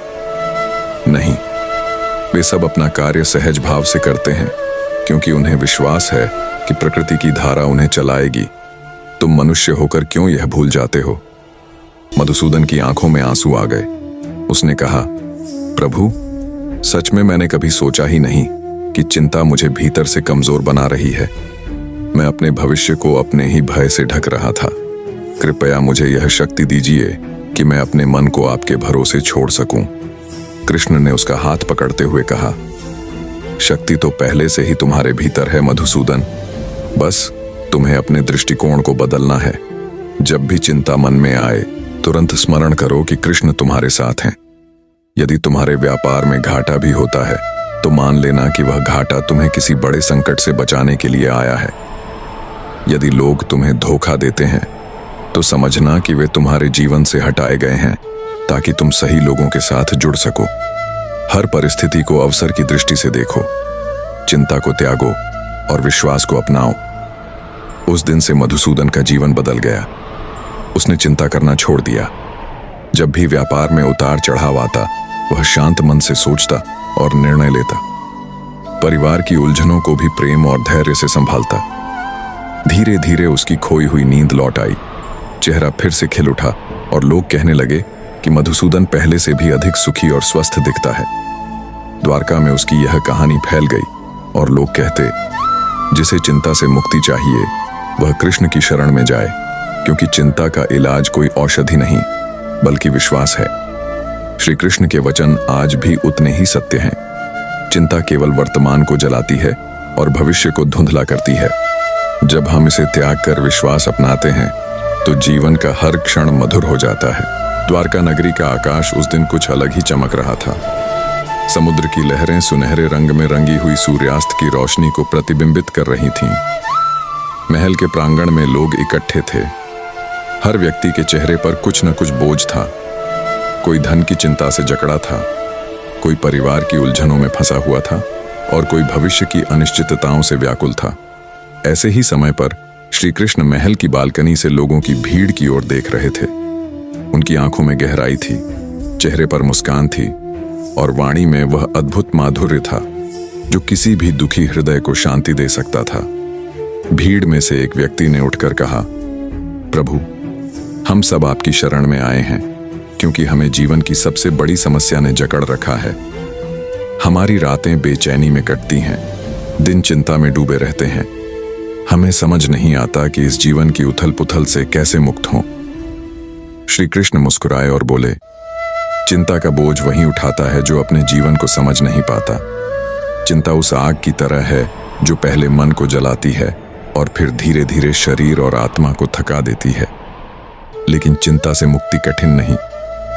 नहीं, वे सब अपना कार्य सहज भाव से करते हैं, क्योंकि उन्हें विश्वास है कि प्रकृति की धारा उन्हें चलाएगी। तुम मनुष्य होकर क्यों यह भूल जाते हो? मधुसूदन की आंखों में आंसू आ गए। उसने कहा, प्रभु, सच में मैंने कभी सोचा ही नहीं कि चिंता मुझे भीतर से कमजोर बना रही है। मैं अपने भविष्य को अपने ही भय से ढक रहा था। कृपया मुझे यह शक्ति दीजिए कि मैं अपने मन को आपके भरोसे छोड़ सकूं। कृष्ण ने उसका हाथ पकड़ते हुए कहा, शक्ति तो पहले से ही तुम्हारे भीतर है मधुसूदन, बस तुम्हें अपने दृष्टिकोण को बदलना है। जब भी चिंता मन में आए, तुरंत स्मरण करो कि कृष्ण तुम्हारे साथ हैं। यदि तुम्हारे व्यापार में घाटा भी होता है, तो मान लेना कि वह घाटा तुम्हें किसी बड़े संकट से बचाने के लिए आया है। यदि लोग तुम्हें धोखा देते हैं, तो समझना कि वे तुम्हारे जीवन से हटाए गए हैं, ताकि तुम सही लोगों के साथ जुड़ सको। हर परिस्थिति को अवसर की दृष्टि से देखो, चिंता को त्यागो और विश्वास को अपनाओ। उस दिन से मधुसूदन का जीवन बदल गया। उसने चिंता करना छोड़ दिया। जब भी व्यापार में उतार चढ़ाव आता, वह शांत मन से सोचता और निर्णय लेता। परिवार की उलझनों को भी प्रेम और धैर्य से संभालता। धीरे धीरे उसकी खोई हुई नींद लौट आई। चेहरा फिर से खिल उठा और लोग कहने लगे कि मधुसूदन पहले से भी अधिक सुखी और स्वस्थ दिखता है। द्वारका में उसकी यह कहानी फैल गई और लोग कहते, जिसे चिंता से मुक्ति चाहिए वह कृष्ण की शरण में जाए, क्योंकि चिंता का इलाज कोई औषधि नहीं बल्कि विश्वास है। श्री कृष्ण के वचन आज भी उतने ही सत्य हैं। चिंता केवल वर्तमान को जलाती है और भविष्य को धुंधला करती है। जब हम इसे त्याग कर विश्वास अपनाते हैं, तो जीवन का हर क्षण मधुर हो जाता है। द्वारका नगरी का आकाश उस दिन कुछ अलग ही चमक रहा था। समुद्र की लहरें सुनहरे रंग में रंगी हुई सूर्यास्त की रोशनी को प्रतिबिंबित कर रही थीं। महल के प्रांगण में लोग इकट्ठे थे। हर व्यक्ति के चेहरे पर कुछ न कुछ बोझ था। कोई धन की चिंता से जकड़ा था, कोई परिवार की उलझनों में फंसा हुआ था और कोई भविष्य की अनिश्चितताओं से व्याकुल था। ऐसे ही समय पर श्री कृष्ण महल की बालकनी से लोगों की भीड़ की ओर देख रहे थे। उनकी आंखों में गहराई थी, चेहरे पर मुस्कान थी और वाणी में वह अद्भुत माधुर्य था जो किसी भी दुखी हृदय को शांति दे सकता था। भीड़ में से एक व्यक्ति ने उठकर कहा, प्रभु, हम सब आपकी शरण में आए हैं क्योंकि हमें जीवन की सबसे बड़ी समस्या ने जकड़ रखा है। हमारी रातें बेचैनी में कटती हैं, दिन चिंता में डूबे रहते हैं। हमें समझ नहीं आता कि इस जीवन की उथल पुथल से कैसे मुक्त हों। श्री कृष्ण मुस्कुराए और बोले, चिंता का बोझ वही उठाता है जो अपने जीवन को समझ नहीं पाता। चिंता उस आग की तरह है जो पहले मन को जलाती है और फिर धीरे धीरे शरीर और आत्मा को थका देती है। लेकिन चिंता से मुक्ति कठिन नहीं,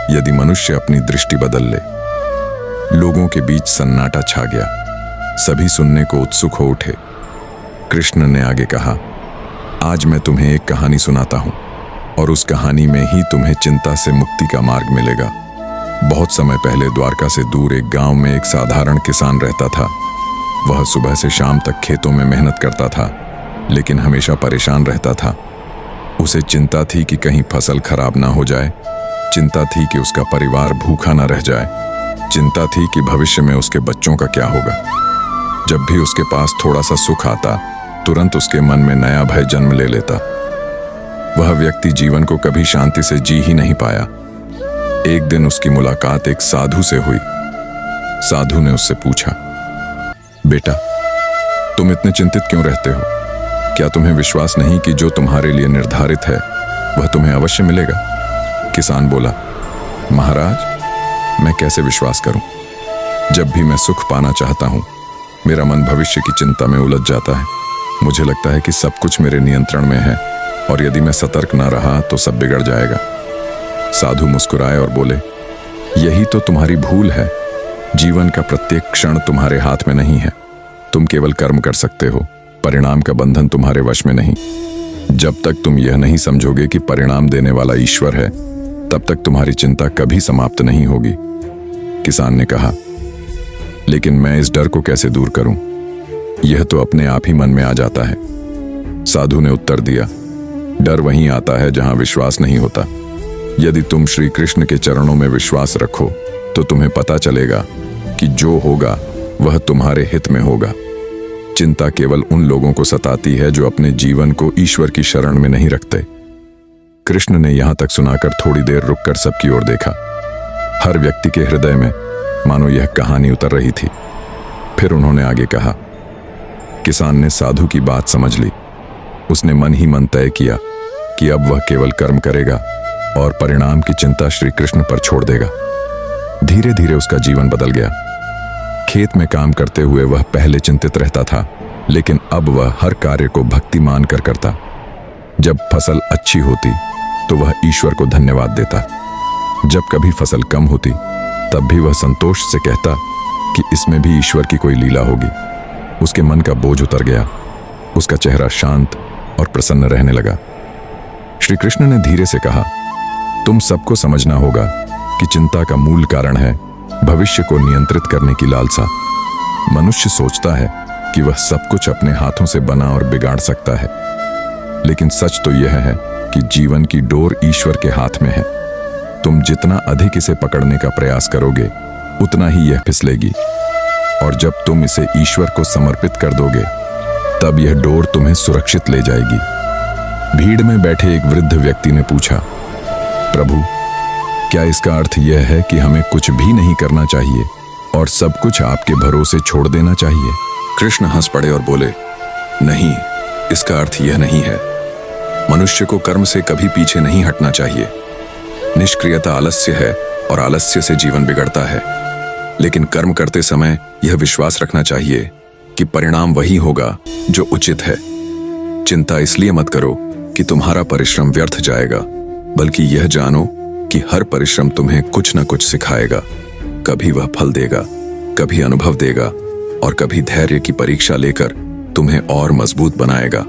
यदि मनुष्य अपनी दृष्टि बदल ले। लोगों के बीच सन्नाटा छा गया, सभी सुनने को उत्सुक हो उठे। कृष्ण ने आगे कहा, आज मैं तुम्हें एक कहानी सुनाता हूं और उस कहानी में ही तुम्हें चिंता से मुक्ति का मार्ग मिलेगा। बहुत समय पहले द्वारका से दूर एक गांव में एक साधारण किसान रहता था। वह सुबह से शाम तक खेतों में मेहनत करता था, लेकिन हमेशा परेशान रहता था। उसे चिंता थी कि कहीं फसल खराब ना हो जाए, चिंता थी कि उसका परिवार भूखा ना रह जाए, चिंता थी कि भविष्य में उसके बच्चों का क्या होगा। जब भी उसके पास थोड़ा सा सुख आता, तुरंत उसके मन में नया भय जन्म ले लेता। वह व्यक्ति जीवन को कभी शांति से जी ही नहीं पाया। एक दिन उसकी मुलाकात एक साधु से हुई। साधु ने उससे पूछा, बेटा, तुम इतने चिंतित क्यों रहते हो? क्या तुम्हें विश्वास नहीं कि जो तुम्हारे लिए निर्धारित है वह तुम्हें अवश्य मिलेगा? किसान बोला, महाराज, मैं कैसे विश्वास करूं? जब भी मैं सुख पाना चाहता हूं, मेरा मन भविष्य की चिंता में उलझ जाता है। मुझे लगता है कि सब कुछ मेरे नियंत्रण में है और यदि मैं सतर्क न रहा तो सब बिगड़ जाएगा। साधु मुस्कुराए और बोले, यही तो तुम्हारी भूल है। जीवन का प्रत्येक क्षण तुम्हारे हाथ में नहीं है। तुम केवल कर्म कर सकते हो, परिणाम का बंधन तुम्हारे वश में नहीं। जब तक तुम यह नहीं समझोगे कि परिणाम देने वाला ईश्वर है, तब तक तुम्हारी चिंता कभी समाप्त नहीं होगी। किसान ने कहा, लेकिन मैं इस डर को कैसे दूर करूं? यह तो अपने आप ही मन में आ जाता है। साधु ने उत्तर दिया, डर वहीं आता है जहां विश्वास नहीं होता। यदि तुम श्री कृष्ण के चरणों में विश्वास रखो तो तुम्हें पता चलेगा कि जो होगा वह तुम्हारे हित में होगा। चिंता केवल उन लोगों को सताती है जो अपने जीवन को ईश्वर की शरण में नहीं रखते। कृष्ण ने यहां तक सुनाकर थोड़ी देर रुककर सबकी ओर देखा। हर व्यक्ति के हृदय में मानो यह कहानी उतर रही थी। फिर उन्होंने आगे कहा, किसान ने साधु की बात समझ ली। उसने मन ही मन तय किया कि अब वह केवल कर्म करेगा और परिणाम की चिंता श्री कृष्ण पर छोड़ देगा। धीरे धीरे उसका जीवन बदल गया। खेत में काम करते हुए वह पहले चिंतित रहता था, लेकिन अब वह हर कार्य को भक्ति मानकर करता। जब फसल अच्छी होती तो वह ईश्वर को धन्यवाद देता। जब कभी फसल कम होती तब भी वह संतोष से कहता कि इसमें भी ईश्वर की कोई लीला होगी। उसके मन का बोझ उतर गया, उसका चेहरा शांत और प्रसन्न रहने लगा। श्री कृष्ण ने धीरे से कहा, तुम सबको समझना होगा कि चिंता का मूल कारण है भविष्य को नियंत्रित करने की लालसा। मनुष्य सोचता है कि वह सब कुछ अपने हाथों से बना और बिगाड़ सकता है, लेकिन सच तो यह है कि जीवन की डोर ईश्वर के हाथ में है। तुम जितना अधिक इसे पकड़ने का प्रयास करोगे, उतना ही यह फिसलेगी, और जब तुम इसे ईश्वर को समर्पित कर दोगे, तब यह डोर तुम्हें सुरक्षित ले जाएगी। भीड़ में बैठे एक वृद्ध व्यक्ति ने पूछा, प्रभु, क्या इसका अर्थ यह है कि हमें कुछ भी नहीं करना चाहिए और सब कुछ आपके भरोसे छोड़ देना चाहिए? कृष्ण हंस पड़े और बोले, नहीं, इसका अर्थ यह नहीं है। मनुष्य को कर्म से कभी पीछे नहीं हटना चाहिए। निष्क्रियता आलस्य है और आलस्य से जीवन बिगड़ता है। लेकिन कर्म करते समय यह विश्वास रखना चाहिए कि परिणाम वही होगा जो उचित है। चिंता इसलिए मत करो कि तुम्हारा परिश्रम व्यर्थ जाएगा, बल्कि यह जानो कि हर परिश्रम तुम्हें कुछ न कुछ सिखाएगा। कभी वह फल देगा, कभी अनुभव देगा और कभी धैर्य की परीक्षा लेकर तुम्हें और मजबूत बनाएगा।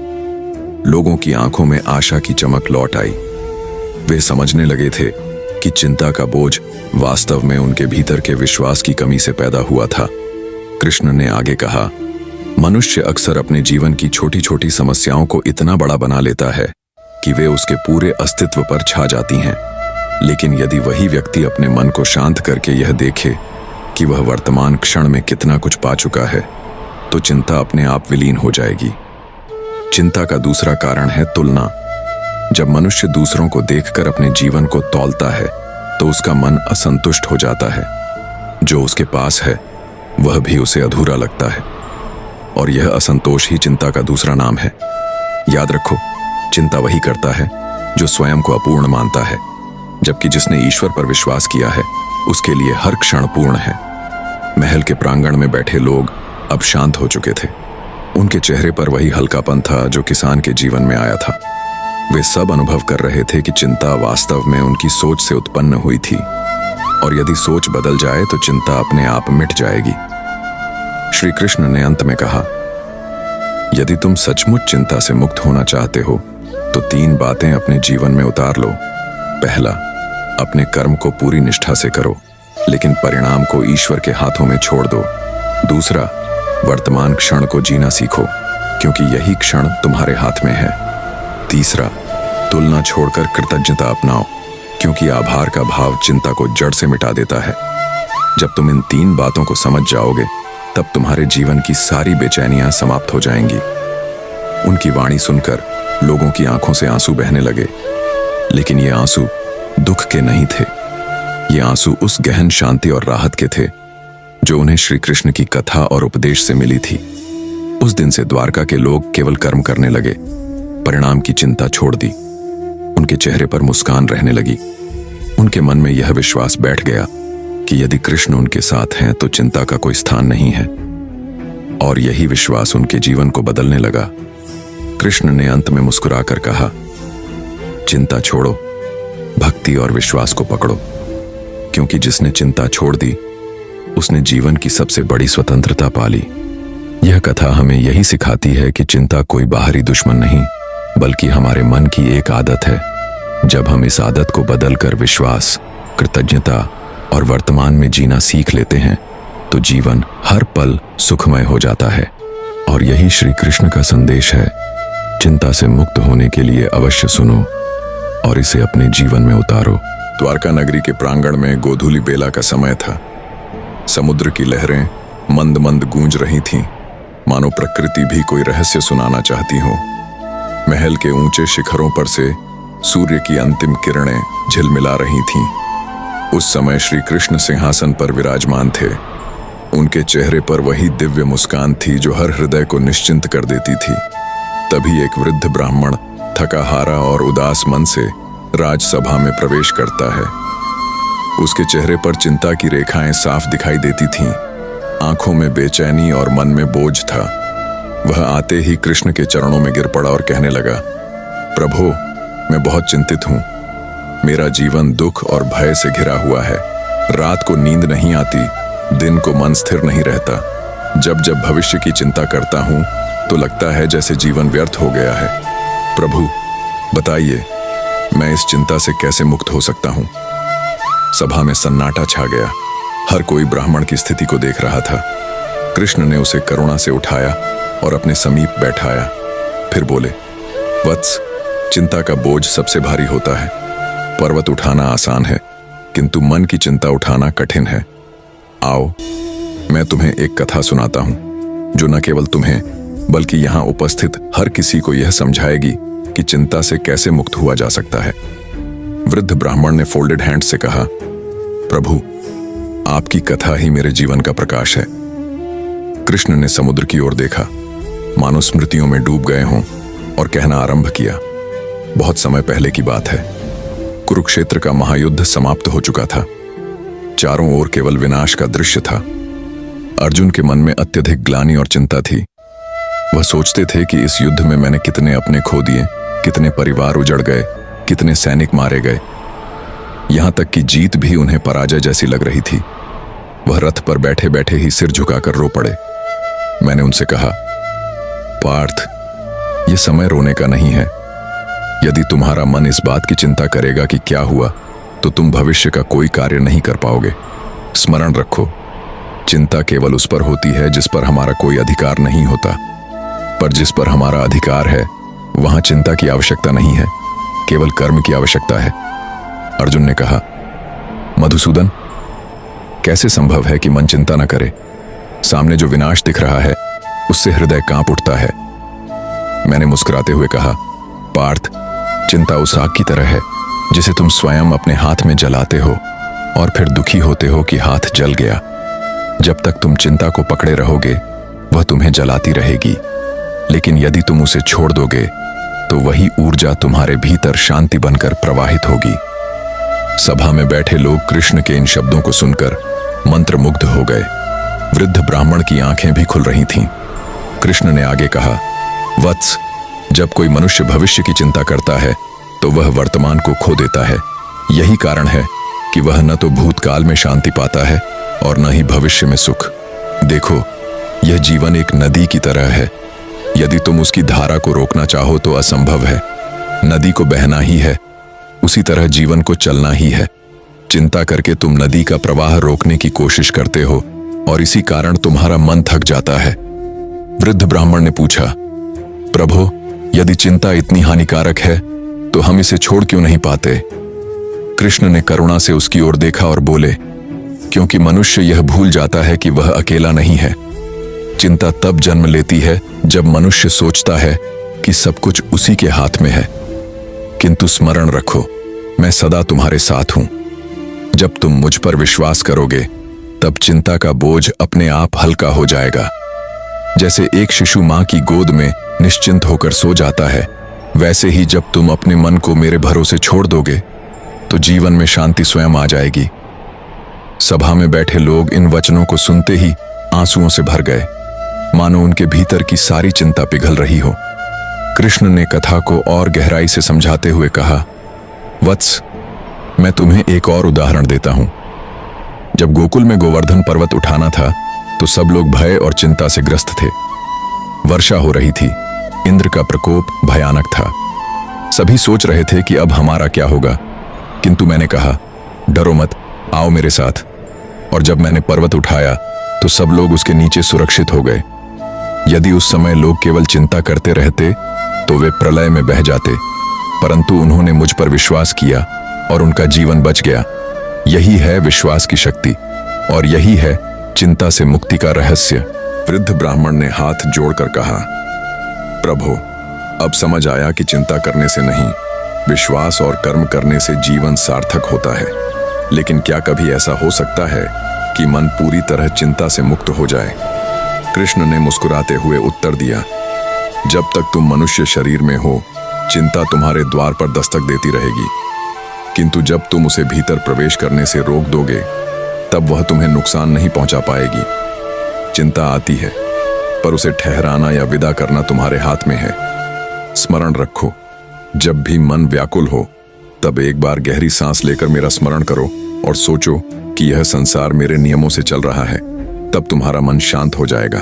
लोगों की आंखों में आशा की चमक लौट आई। वे समझने लगे थे कि चिंता का बोझ वास्तव में उनके भीतर के विश्वास की कमी से पैदा हुआ था। कृष्ण ने आगे कहा, मनुष्य अक्सर अपने जीवन की छोटी छोटी समस्याओं को इतना बड़ा बना लेता है कि वे उसके पूरे अस्तित्व पर छा जाती हैं। लेकिन यदि वही व्यक्ति अपने मन को शांत करके यह देखे कि वह वर्तमान क्षण में कितना कुछ पा चुका है, तो चिंता अपने आप विलीन हो जाएगी। चिंता का दूसरा कारण है तुलना। जब मनुष्य दूसरों को देखकर अपने जीवन को तौलता है तो उसका मन असंतुष्ट हो जाता है। जो उसके पास है वह भी उसे अधूरा लगता है, और यह असंतोष ही चिंता का दूसरा नाम है। याद रखो, चिंता वही करता है जो स्वयं को अपूर्ण मानता है, जबकि जिसने ईश्वर पर विश्वास किया है उसके लिए हर क्षण पूर्ण है। महल के प्रांगण में बैठे लोग अब शांत हो चुके थे। उनके चेहरे पर वही हल्कापन था जो किसान के जीवन में आया था। वे सब अनुभव कर रहे थे कि चिंता वास्तव में उनकी सोच से उत्पन्न हुई थी, और यदि सोच बदल जाए तो चिंता अपने आप मिट जाएगी। श्री कृष्ण ने अंत में कहा, यदि तुम सचमुच चिंता से मुक्त होना चाहते हो तो 3 बातें अपने जीवन में उतार लो। पहला, अपने कर्म को पूरी निष्ठा से करो, लेकिन परिणाम को ईश्वर के हाथों में छोड़ दो। दूसरा, वर्तमान क्षण को जीना सीखो, क्योंकि यही क्षण तुम्हारे हाथ में है। तीसरा, तुलना छोड़कर कृतज्ञता अपनाओ, क्योंकि आभार का भाव चिंता को जड़ से मिटा देता है। जब तुम इन 3 बातों को समझ जाओगे, तब तुम्हारे जीवन की सारी बेचैनियां समाप्त हो जाएंगी। उनकी वाणी सुनकर लोगों की आंखों से आंसू बहने लगे, लेकिन ये आंसू दुख के नहीं थे। ये आंसू उस गहन शांति और राहत के थे जो उन्हें श्री कृष्ण की कथा और उपदेश से मिली थी। उस दिन से द्वारका के लोग केवल कर्म करने लगे, परिणाम की चिंता छोड़ दी। उनके चेहरे पर मुस्कान रहने लगी। उनके मन में यह विश्वास बैठ गया कि यदि कृष्ण उनके साथ हैं तो चिंता का कोई स्थान नहीं है, और यही विश्वास उनके जीवन को बदलने लगा। कृष्ण ने अंत में मुस्कुराकर कहा, चिंता छोड़ो, भक्ति और विश्वास को पकड़ो, क्योंकि जिसने चिंता छोड़ दी उसने जीवन की सबसे बड़ी स्वतंत्रता पा ली। यह कथा हमें यही सिखाती है कि चिंता कोई बाहरी दुश्मन नहीं, बल्कि हमारे मन की एक आदत है। जब हम इस आदत को बदलकर विश्वास, कृतज्ञता और वर्तमान में जीना सीख लेते हैं तो जीवन हर पल सुखमय हो जाता है। और यही श्री कृष्ण का संदेश है। चिंता से मुक्त होने के लिए अवश्य सुनो और इसे अपने जीवन में उतारो। द्वारका नगरी के प्रांगण में गोधूली बेला का समय था। समुद्र की लहरें मंद मंद गूंज रही थीं, मानो प्रकृति भी कोई रहस्य सुनाना चाहती हो। महल के ऊंचे शिखरों पर से सूर्य की अंतिम किरणें झिलमिला रही थीं। उस समय श्री कृष्ण सिंहासन पर विराजमान थे। उनके चेहरे पर वही दिव्य मुस्कान थी जो हर हृदय को निश्चिंत कर देती थी। तभी एक वृद्ध ब्राह्मण थका हारा और उदास मन से राजसभा में प्रवेश करता है। उसके चेहरे पर चिंता की रेखाएं साफ दिखाई देती थीं। आंखों में बेचैनी और मन में बोझ था। वह आते ही कृष्ण के चरणों में गिर पड़ा और कहने लगा, प्रभु, मैं बहुत चिंतित हूं। मेरा जीवन दुख और भय से घिरा हुआ है। रात को नींद नहीं आती, दिन को मन स्थिर नहीं रहता। जब जब भविष्य की चिंता करता हूं तो लगता है जैसे जीवन व्यर्थ हो गया है। प्रभु, बताइए, मैं इस चिंता से कैसे मुक्त हो सकता हूं? सभा में सन्नाटा छा गया। हर कोई ब्राह्मण की स्थिति को देख रहा था। कृष्ण ने उसे करुणा से उठाया और अपने समीप बैठाया। फिर बोले, वत्स, चिंता का बोझ सबसे भारी होता है। पर्वत उठाना आसान है, किंतु मन की चिंता उठाना कठिन है। आओ, मैं तुम्हें एक कथा सुनाता हूं जो न केवल तुम्हें बल्कि यहां उपस्थित हर किसी को यह समझाएगी कि चिंता से कैसे मुक्त हुआ जा सकता है। वृद्ध ब्राह्मण ने फोल्डेड हैंड से कहा, प्रभु, आपकी कथा ही मेरे जीवन का प्रकाश है। कृष्ण ने समुद्र की ओर देखा, मानो स्मृतियों में डूब गए हों, और कहना आरंभ किया, बहुत समय पहले की बात है। कुरुक्षेत्र का महायुद्ध समाप्त हो चुका था। चारों ओर केवल विनाश का दृश्य था। अर्जुन के मन में अत्यधिक ग्लानि और चिंता थी। वह सोचते थे कि इस युद्ध में मैंने कितने अपने खो दिए, कितने परिवार उजड़ गए, कितने सैनिक मारे गए। यहां तक कि जीत भी उन्हें पराजय जैसी लग रही थी। वह रथ पर बैठे बैठे ही सिर झुकाकर रो पड़े। मैंने उनसे कहा, पार्थ, यह समय रोने का नहीं है। यदि तुम्हारा मन इस बात की चिंता करेगा कि क्या हुआ, तो तुम भविष्य का कोई कार्य नहीं कर पाओगे। स्मरण रखो, चिंता केवल उस पर होती है जिस पर हमारा कोई अधिकार नहीं होता, पर जिस पर हमारा अधिकार है वहां चिंता की आवश्यकता नहीं है, केवल कर्म की आवश्यकता है। अर्जुन ने कहा, मधुसूदन, कैसे संभव है कि मन चिंता न करे? सामने जो विनाश दिख रहा है उससे हृदय कांप उठता है। मैंने मुस्कुराते हुए कहा, पार्थ, चिंता उस आग की तरह है जिसे तुम स्वयं अपने हाथ में जलाते हो और फिर दुखी होते हो कि हाथ जल गया। जब तक तुम चिंता को पकड़े रहोगे वह तुम्हें जलाती रहेगी, लेकिन यदि तुम उसे छोड़ दोगे तो वही ऊर्जा तुम्हारे भीतर शांति बनकर प्रवाहित होगी। सभा में बैठे लोग कृष्ण के इन शब्दों को सुनकर मंत्रमुग्ध हो गए। वृद्ध ब्राह्मण की आंखें भी खुल रही थीं। कृष्ण ने आगे कहा, वत्स, जब कोई मनुष्य भविष्य की चिंता करता है तो वह वर्तमान को खो देता है। यही कारण है कि वह न तो भूतकाल में शांति पाता है और न ही भविष्य में सुख। देखो, यह जीवन एक नदी की तरह है। यदि तुम उसकी धारा को रोकना चाहो तो असंभव है। नदी को बहना ही है, उसी तरह जीवन को चलना ही है। चिंता करके तुम नदी का प्रवाह रोकने की कोशिश करते हो और इसी कारण तुम्हारा मन थक जाता है। वृद्ध ब्राह्मण ने पूछा, प्रभु, यदि चिंता इतनी हानिकारक है तो हम इसे छोड़ क्यों नहीं पाते? कृष्ण ने करुणा से उसकी ओर देखा और बोले, क्योंकि मनुष्य यह भूल जाता है कि वह अकेला नहीं है। चिंता तब जन्म लेती है जब मनुष्य सोचता है कि सब कुछ उसी के हाथ में है। किंतु स्मरण रखो, मैं सदा तुम्हारे साथ हूं। जब तुम मुझ पर विश्वास करोगे तब चिंता का बोझ अपने आप हल्का हो जाएगा। जैसे एक शिशु मां की गोद में निश्चिंत होकर सो जाता है, वैसे ही जब तुम अपने मन को मेरे भरोसे छोड़ दोगे तो जीवन में शांति स्वयं आ जाएगी। सभा में बैठे लोग इन वचनों को सुनते ही आंसुओं से भर गए, मानो उनके भीतर की सारी चिंता पिघल रही हो। कृष्ण ने कथा को और गहराई से समझाते हुए कहा, वत्स, मैं तुम्हें एक और उदाहरण देता हूं। जब गोकुल में गोवर्धन पर्वत उठाना था तो सब लोग भय और चिंता से ग्रस्त थे। वर्षा हो रही थी, इंद्र का प्रकोप भयानक था। सभी सोच रहे थे कि अब हमारा क्या होगा, किंतु मैंने कहा, डरो मत, आओ मेरे साथ। और जब मैंने पर्वत उठाया तो सब लोग उसके नीचे सुरक्षित हो गए। यदि उस समय लोग केवल चिंता करते रहते तो वे प्रलय में बह जाते, परंतु उन्होंने मुझ पर विश्वास किया और उनका जीवन बच गया। यही है विश्वास की शक्ति और यही है चिंता से मुक्ति का रहस्य। वृद्ध ब्राह्मण ने हाथ जोड़कर कहा, प्रभु, अब समझ आया कि चिंता करने से नहीं, विश्वास और कर्म करने से जीवन सार्थक होता है। लेकिन क्या कभी ऐसा हो सकता है कि मन पूरी तरह चिंता से मुक्त हो जाए? कृष्ण ने मुस्कुराते हुए उत्तर दिया, जब तक तुम मनुष्य शरीर में हो, चिंता तुम्हारे द्वार पर दस्तक देती रहेगी, किंतु जब तुम उसे भीतर प्रवेश करने से रोक दोगे तब वह तुम्हें नुकसान नहीं पहुंचा पाएगी। चिंता आती है, पर उसे ठहराना या विदा करना तुम्हारे हाथ में है। स्मरण रखो, जब भी मन व्याकुल हो तब एक बार गहरी सांस लेकर मेरा स्मरण करो और सोचो कि यह संसार मेरे नियमों से चल रहा है, तब तुम्हारा मन शांत हो जाएगा।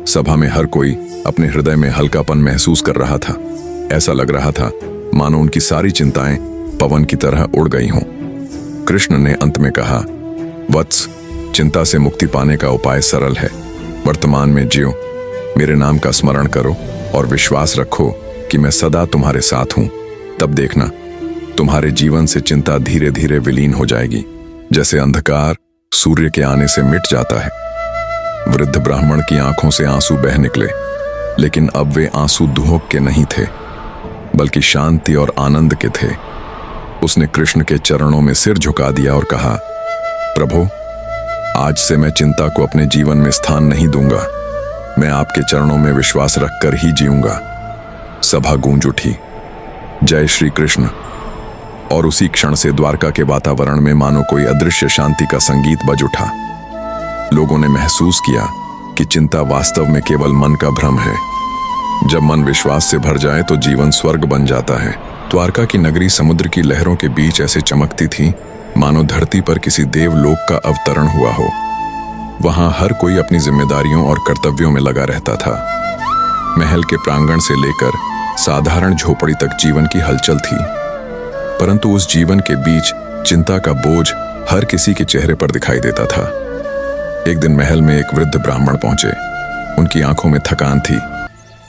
सभा में हर कोई अपने हृदय में हल्कापन महसूस कर रहा था। ऐसा लग रहा था मानो उनकी सारी चिंताएं पवन की तरह उड़ गई हों। कृष्ण ने अंत में कहा, वत्स, चिंता से मुक्ति पाने का उपाय सरल है। वर्तमान में जियो, मेरे नाम का स्मरण करो और विश्वास रखो कि मैं सदा तुम्हारे साथ हूं। तब देखना, तुम्हारे जीवन से चिंता धीरे धीरे विलीन हो जाएगी, जैसे अंधकार सूर्य के आने से मिट जाता है। वृद्ध ब्राह्मण की आंखों से आंसू बह निकले, लेकिन अब वे आंसू दुहक के नहीं थे, बल्कि शांति और आनंद के थे। उसने कृष्ण के चरणों में सिर झुका दिया और कहा, प्रभु, आज से मैं चिंता को अपने जीवन में स्थान नहीं दूंगा। मैं आपके चरणों में विश्वास रखकर ही जीऊंगा। सभा गूंज उठी, जय श्री कृष्ण। और उसी क्षण से द्वारका के वातावरण में मानो कोई अदृश्य शांति का संगीत बज उठा। लोगों ने महसूस किया कि चिंता वास्तव में केवल मन का भ्रम है। जब मन विश्वास से भर जाए तो जीवन स्वर्ग बन जाता है। द्वारका की नगरी समुद्र की लहरों के बीच ऐसे चमकती थी मानो धरती पर किसी देवलोक का अवतरण हुआ हो। वहां हर कोई अपनी जिम्मेदारियों और कर्तव्यों में लगा रहता था। महल के प्रांगण से लेकर साधारण झोपड़ी तक जीवन की हलचल थी, परंतु उस जीवन के बीच चिंता का बोझ हर किसी के चेहरे पर दिखाई देता था। एक दिन महल में एक वृद्ध ब्राह्मण पहुंचे। उनकी आंखों में थकान थी,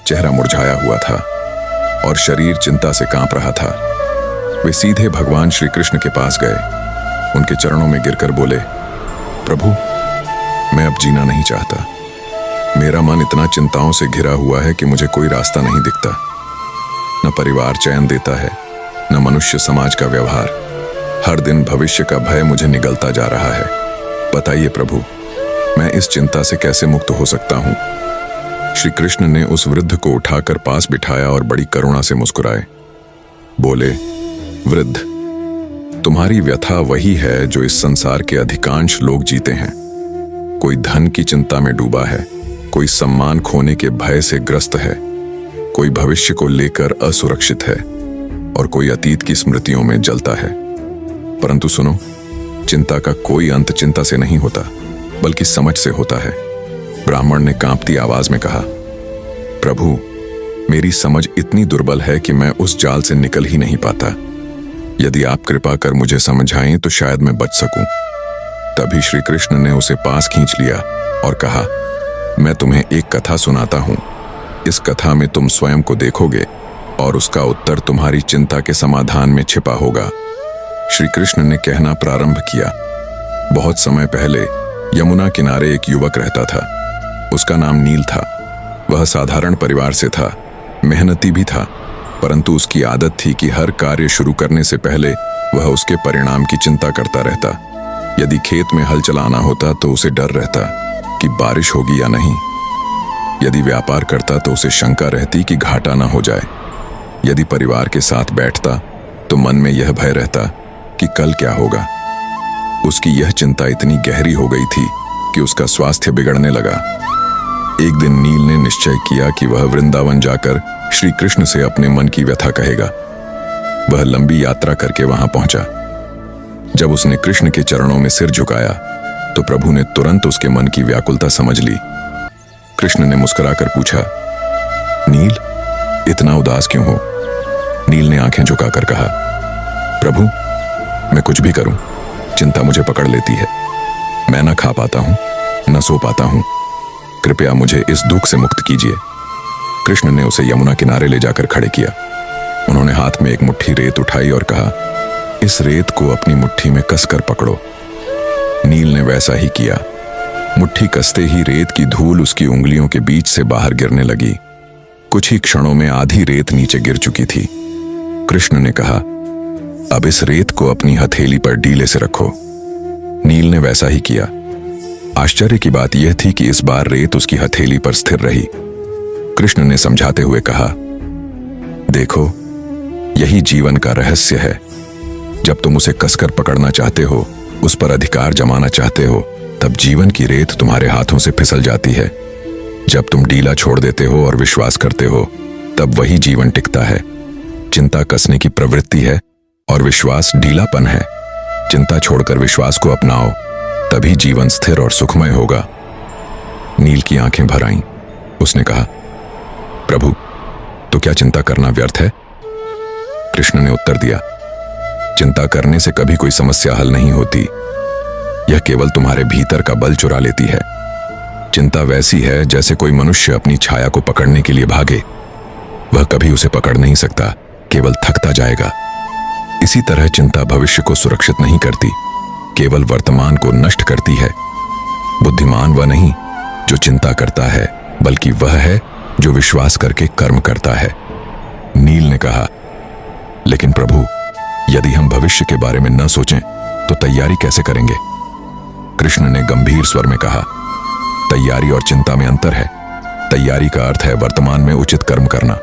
चेहरा मुरझाया हुआ था और शरीर चिंता से कांप रहा था। वे सीधे भगवान श्री कृष्ण के पास गए। उनके चरणों में गिरकर बोले, प्रभु, मैं अब जीना नहीं चाहता। मेरा मन इतना चिंताओं से घिरा हुआ है कि मुझे कोई रास्ता नहीं दिखता। न परिवार चैन देता है, न मनुष्य समाज का व्यवहार। हर दिन भविष्य का भय मुझे निगलता जा रहा है। बताइए प्रभु, मैं इस चिंता से कैसे मुक्त हो सकता हूं? श्री कृष्ण ने उस वृद्ध को उठाकर पास बिठाया और बड़ी करुणा से मुस्कुराए। बोले, वृद्ध, तुम्हारी व्यथा वही है जो इस संसार के अधिकांश लोग जीते हैं। कोई धन की चिंता में डूबा है, कोई सम्मान खोने के भय से ग्रस्त है, कोई भविष्य को लेकर असुरक्षित है और कोई अतीत की स्मृतियों में जलता है। परंतु सुनो, चिंता का कोई अंत चिंता से नहीं होता, बल्कि समझ से होता है। ब्राह्मण ने कांपती आवाज में कहा, प्रभु, मेरी समझ इतनी दुर्बल है कि मैं उस जाल से निकल ही नहीं पाता। यदि आप कृपा कर मुझे समझाएं तो शायद मैं बच सकूं। तभी श्री कृष्ण ने उसे पास खींच लिया और कहा, मैं तुम्हें एक कथा सुनाता हूं। इस कथा में तुम स्वयं को देखोगे और उसका उत्तर तुम्हारी चिंता के समाधान में छिपा होगा। श्री कृष्ण ने कहना प्रारंभ किया। बहुत समय पहले यमुना किनारे एक युवक रहता था। उसका नाम नील था। वह साधारण परिवार से था, मेहनती भी था, परंतु उसकी आदत थी कि हर कार्य शुरू करने से पहले वह उसके परिणाम की चिंता करता रहता। यदि खेत में हल चलाना होता तो उसे डर रहता कि बारिश होगी या नहीं। यदि व्यापार करता तो उसे शंका रहती कि घाटा ना हो जाए। यदि परिवार के साथ बैठता तो मन में यह भय रहता कि कल क्या होगा। उसकी यह चिंता इतनी गहरी हो गई थी कि उसका स्वास्थ्य बिगड़ने लगा। एक दिन नील ने निश्चय किया कि वह वृंदावन जाकर श्री कृष्ण से अपने मन की व्यथा कहेगा। वह लंबी यात्रा करके वहां पहुंचा। जब उसने कृष्ण के चरणों में सिर झुकाया तो प्रभु ने तुरंत उसके मन की व्याकुलता समझ ली। कृष्ण ने मुस्कुराकर पूछा, नील, इतना उदास क्यों हो? नील ने आंखें झुकाकर कहा, प्रभु, मैं कुछ भी करूं, चिंता मुझे पकड़ लेती है। मैं न खा पाता हूं, न सो पाता हूं। कृपया मुझे इस दुख से मुक्त कीजिए। कृष्ण ने उसे यमुना किनारे ले जाकर खड़े किया। उन्होंने हाथ में एक मुट्ठी रेत उठाई और कहा, इस रेत को अपनी मुट्ठी में कसकर पकड़ो। नील ने वैसा ही किया। मुट्ठी कसते ही रेत की धूल उसकी उंगलियों के बीच से बाहर गिरने लगी। कुछ ही क्षणों में आधी रेत नीचे गिर चुकी थी। कृष्ण ने कहा, अब इस रेत को अपनी हथेली पर डीले से रखो। नील ने वैसा ही किया। आश्चर्य की बात यह थी कि इस बार रेत उसकी हथेली पर स्थिर रही। कृष्ण ने समझाते हुए कहा, देखो, यही जीवन का रहस्य है। जब तुम उसे कसकर पकड़ना चाहते हो, उस पर अधिकार जमाना चाहते हो, तब जीवन की रेत तुम्हारे हाथों से फिसल जाती है। जब तुम डीला छोड़ देते हो और विश्वास करते हो, तब वही जीवन टिकता है। चिंता कसने की प्रवृत्ति है और विश्वास ढीलापन है। चिंता छोड़कर विश्वास को अपनाओ, तभी जीवन स्थिर और सुखमय होगा। नील की आंखें भर आईं। उसने कहा, प्रभु, तो क्या चिंता करना व्यर्थ है? कृष्ण ने उत्तर दिया, चिंता करने से कभी कोई समस्या हल नहीं होती। यह केवल तुम्हारे भीतर का बल चुरा लेती है। चिंता वैसी है जैसे कोई मनुष्य अपनी छाया को पकड़ने के लिए भागे। वह कभी उसे पकड़ नहीं सकता, केवल थकता जाएगा। इसी तरह चिंता भविष्य को सुरक्षित नहीं करती, केवल वर्तमान को नष्ट करती है। बुद्धिमान वह नहीं जो चिंता करता है, बल्कि वह है जो विश्वास करके कर्म करता है। नील ने कहा, लेकिन प्रभु, यदि हम भविष्य के बारे में न सोचें तो तैयारी कैसे करेंगे? कृष्ण ने गंभीर स्वर में कहा, तैयारी और चिंता में अंतर है। तैयारी का अर्थ है वर्तमान में उचित कर्म करना।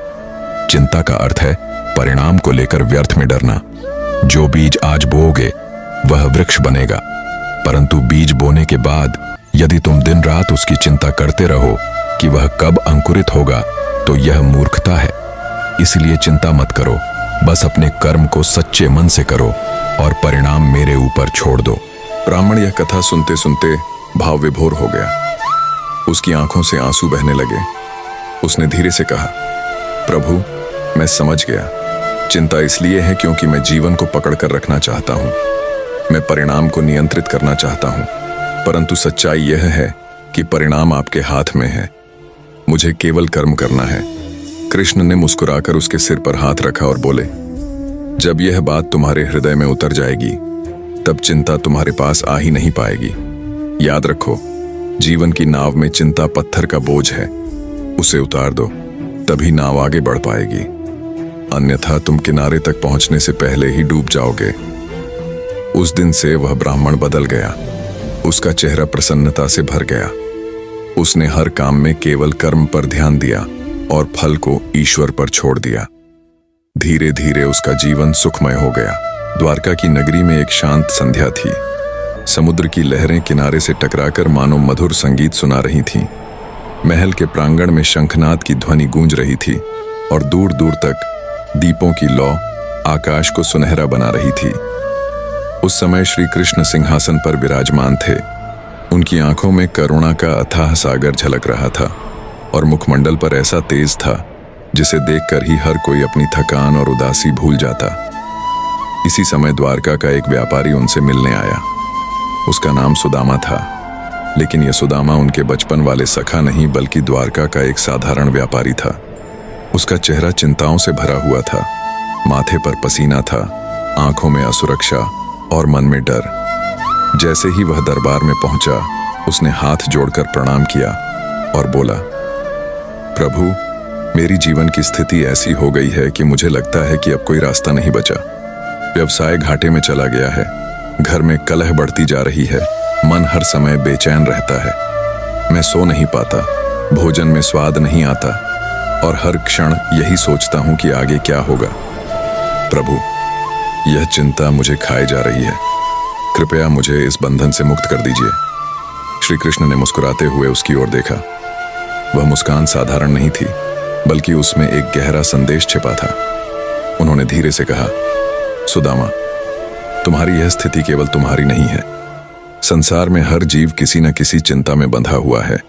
चिंता का अर्थ है परिणाम को लेकर व्यर्थ में डरना। जो बीज आज बोओगे वह वृक्ष बनेगा, परंतु बीज बोने के बाद यदि तुम दिन रात उसकी चिंता करते रहो कि वह कब अंकुरित होगा तो यह मूर्खता है। इसलिए चिंता मत करो, बस अपने कर्म को सच्चे मन से करो और परिणाम मेरे ऊपर छोड़ दो। ब्राह्मण यह कथा सुनते सुनते भाव विभोर हो गया। उसकी आंखों से आंसू बहने लगे। उसने धीरे से कहा, प्रभु, मैं समझ गया। चिंता इसलिए है क्योंकि मैं जीवन को पकड़ कर रखना चाहता हूं। मैं परिणाम को नियंत्रित करना चाहता हूं, परंतु सच्चाई यह है कि परिणाम आपके हाथ में है। मुझे केवल कर्म करना है। कृष्ण ने मुस्कुराकर उसके सिर पर हाथ रखा और बोले, जब यह बात तुम्हारे हृदय में उतर जाएगी तब चिंता तुम्हारे पास आ ही नहीं पाएगी। याद रखो, जीवन की नाव में चिंता पत्थर का बोझ है। उसे उतार दो, तभी नाव आगे बढ़ पाएगी, अन्यथा तुम किनारे तक पहुंचने से पहले ही डूब जाओगे। उस दिन से वह ब्राह्मण बदल गया। उसका चेहरा प्रसन्नता से भर गया। उसने हर काम में केवल कर्म पर ध्यान दिया और फल को ईश्वर पर छोड़ दिया। धीरे धीरे उसका जीवन सुखमय हो गया। द्वारका की नगरी में एक शांत संध्या थी। समुद्र की लहरें किनारे से टकराकर मानो मधुर संगीत सुना रही थीं। महल के प्रांगण में शंखनाद की ध्वनि गूंज रही थी और दूर दूर तक दीपों की लौ आकाश को सुनहरा बना रही थी। उस समय श्री कृष्ण सिंहासन पर विराजमान थे। उनकी आंखों में करुणा का अथाह सागर झलक रहा था और मुखमंडल पर ऐसा तेज था जिसे देखकर ही हर कोई अपनी थकान और उदासी भूल जाता। इसी समय द्वारका का एक व्यापारी उनसे मिलने आया। उसका नाम सुदामा था, लेकिन यह सुदामा उनके बचपन वाले सखा नहीं बल्कि द्वारका का एक साधारण व्यापारी था। उसका चेहरा चिंताओं से भरा हुआ था। माथे पर पसीना था, आंखों में असुरक्षा और मन में डर। जैसे ही वह दरबार में पहुंचा, उसने हाथ जोड़कर प्रणाम किया और बोला, प्रभु, मेरी जीवन की स्थिति ऐसी हो गई है कि मुझे लगता है कि अब कोई रास्ता नहीं बचा। व्यवसाय घाटे में चला गया है, घर में कलह बढ़ती जा रही है, मन हर समय बेचैन रहता है। मैं सो नहीं पाता, भोजन में स्वाद नहीं आता और हर क्षण यही सोचता हूं कि आगे क्या होगा। प्रभु, यह चिंता मुझे खाए जा रही है। कृपया मुझे इस बंधन से मुक्त कर दीजिए। श्री कृष्ण ने मुस्कुराते हुए उसकी ओर देखा। वह मुस्कान साधारण नहीं थी, बल्कि उसमें एक गहरा संदेश छिपा था। उन्होंने धीरे से कहा, सुदामा, तुम्हारी यह स्थिति केवल तुम्हारी नहीं है। संसार में हर जीव किसी न किसी चिंता में बंधा हुआ है।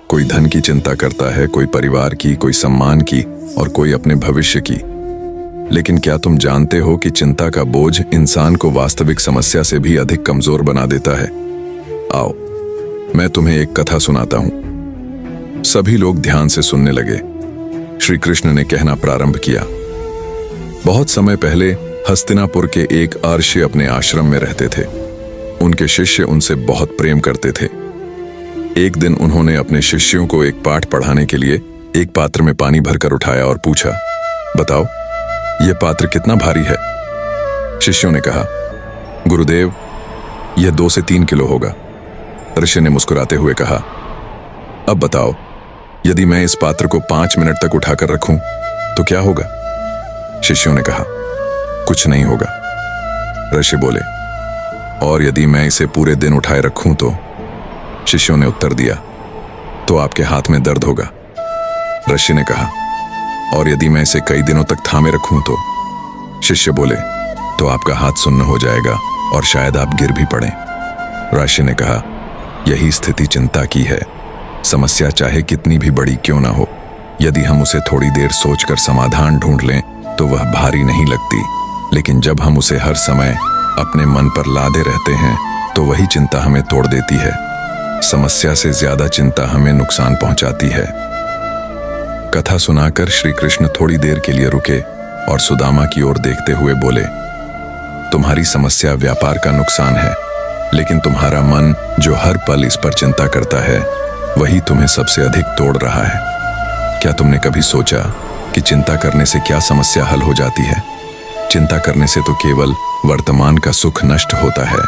कोई धन की चिंता करता है, कोई परिवार की, कोई सम्मान की और कोई अपने भविष्य की। लेकिन क्या तुम जानते हो कि चिंता का बोझ इंसान को वास्तविक समस्या से भी अधिक कमजोर बना देता है? आओ, मैं तुम्हें एक कथा सुनाता हूं। सभी लोग ध्यान से सुनने लगे। श्री कृष्ण ने कहना प्रारंभ किया। बहुत समय पहले हस्तिनापुर के एक अर्षि अपने आश्रम में रहते थे। उनके शिष्य उनसे बहुत प्रेम करते थे। एक दिन उन्होंने अपने शिष्यों को एक पाठ पढ़ाने के लिए एक पात्र में पानी भरकर उठाया और पूछा, बताओ, यह पात्र कितना भारी है? शिष्यों ने कहा, गुरुदेव, यह 2 से 3 किलो होगा। ऋषि ने मुस्कुराते हुए कहा, अब बताओ, यदि मैं इस पात्र को 5 मिनट तक उठाकर रखूं तो क्या होगा? शिष्यों ने कहा, कुछ नहीं होगा। ऋषि बोले, और यदि मैं इसे पूरे दिन उठाए रखूं तो? शिष्यों ने उत्तर दिया, तो आपके हाथ में दर्द होगा। ऋषि ने कहा, और यदि मैं इसे कई दिनों तक थामे रखूं तो? शिष्य बोले, तो आपका हाथ सुन्न हो जाएगा और शायद आप गिर भी पड़ें। ऋषि ने कहा, यही स्थिति चिंता की है। समस्या चाहे कितनी भी बड़ी क्यों ना हो, यदि हम उसे थोड़ी देर सोचकर समाधान ढूंढ लें तो वह भारी नहीं लगती। लेकिन जब हम उसे हर समय अपने मन पर लादे रहते हैं तो वही चिंता हमें तोड़ देती है। समस्या से ज्यादा चिंता हमें नुकसान पहुंचाती है। कथा सुनाकर श्री कृष्ण थोड़ी देर के लिए रुके और सुदामा की ओर देखते हुए बोले, तुम्हारी समस्या व्यापार का नुकसान है, लेकिन तुम्हारा मन जो हर पल इस पर चिंता करता है वही तुम्हें सबसे अधिक तोड़ रहा है। क्या तुमने कभी सोचा कि चिंता करने से क्या समस्या हल हो जाती है? चिंता करने से तो केवल वर्तमान का सुख नष्ट होता है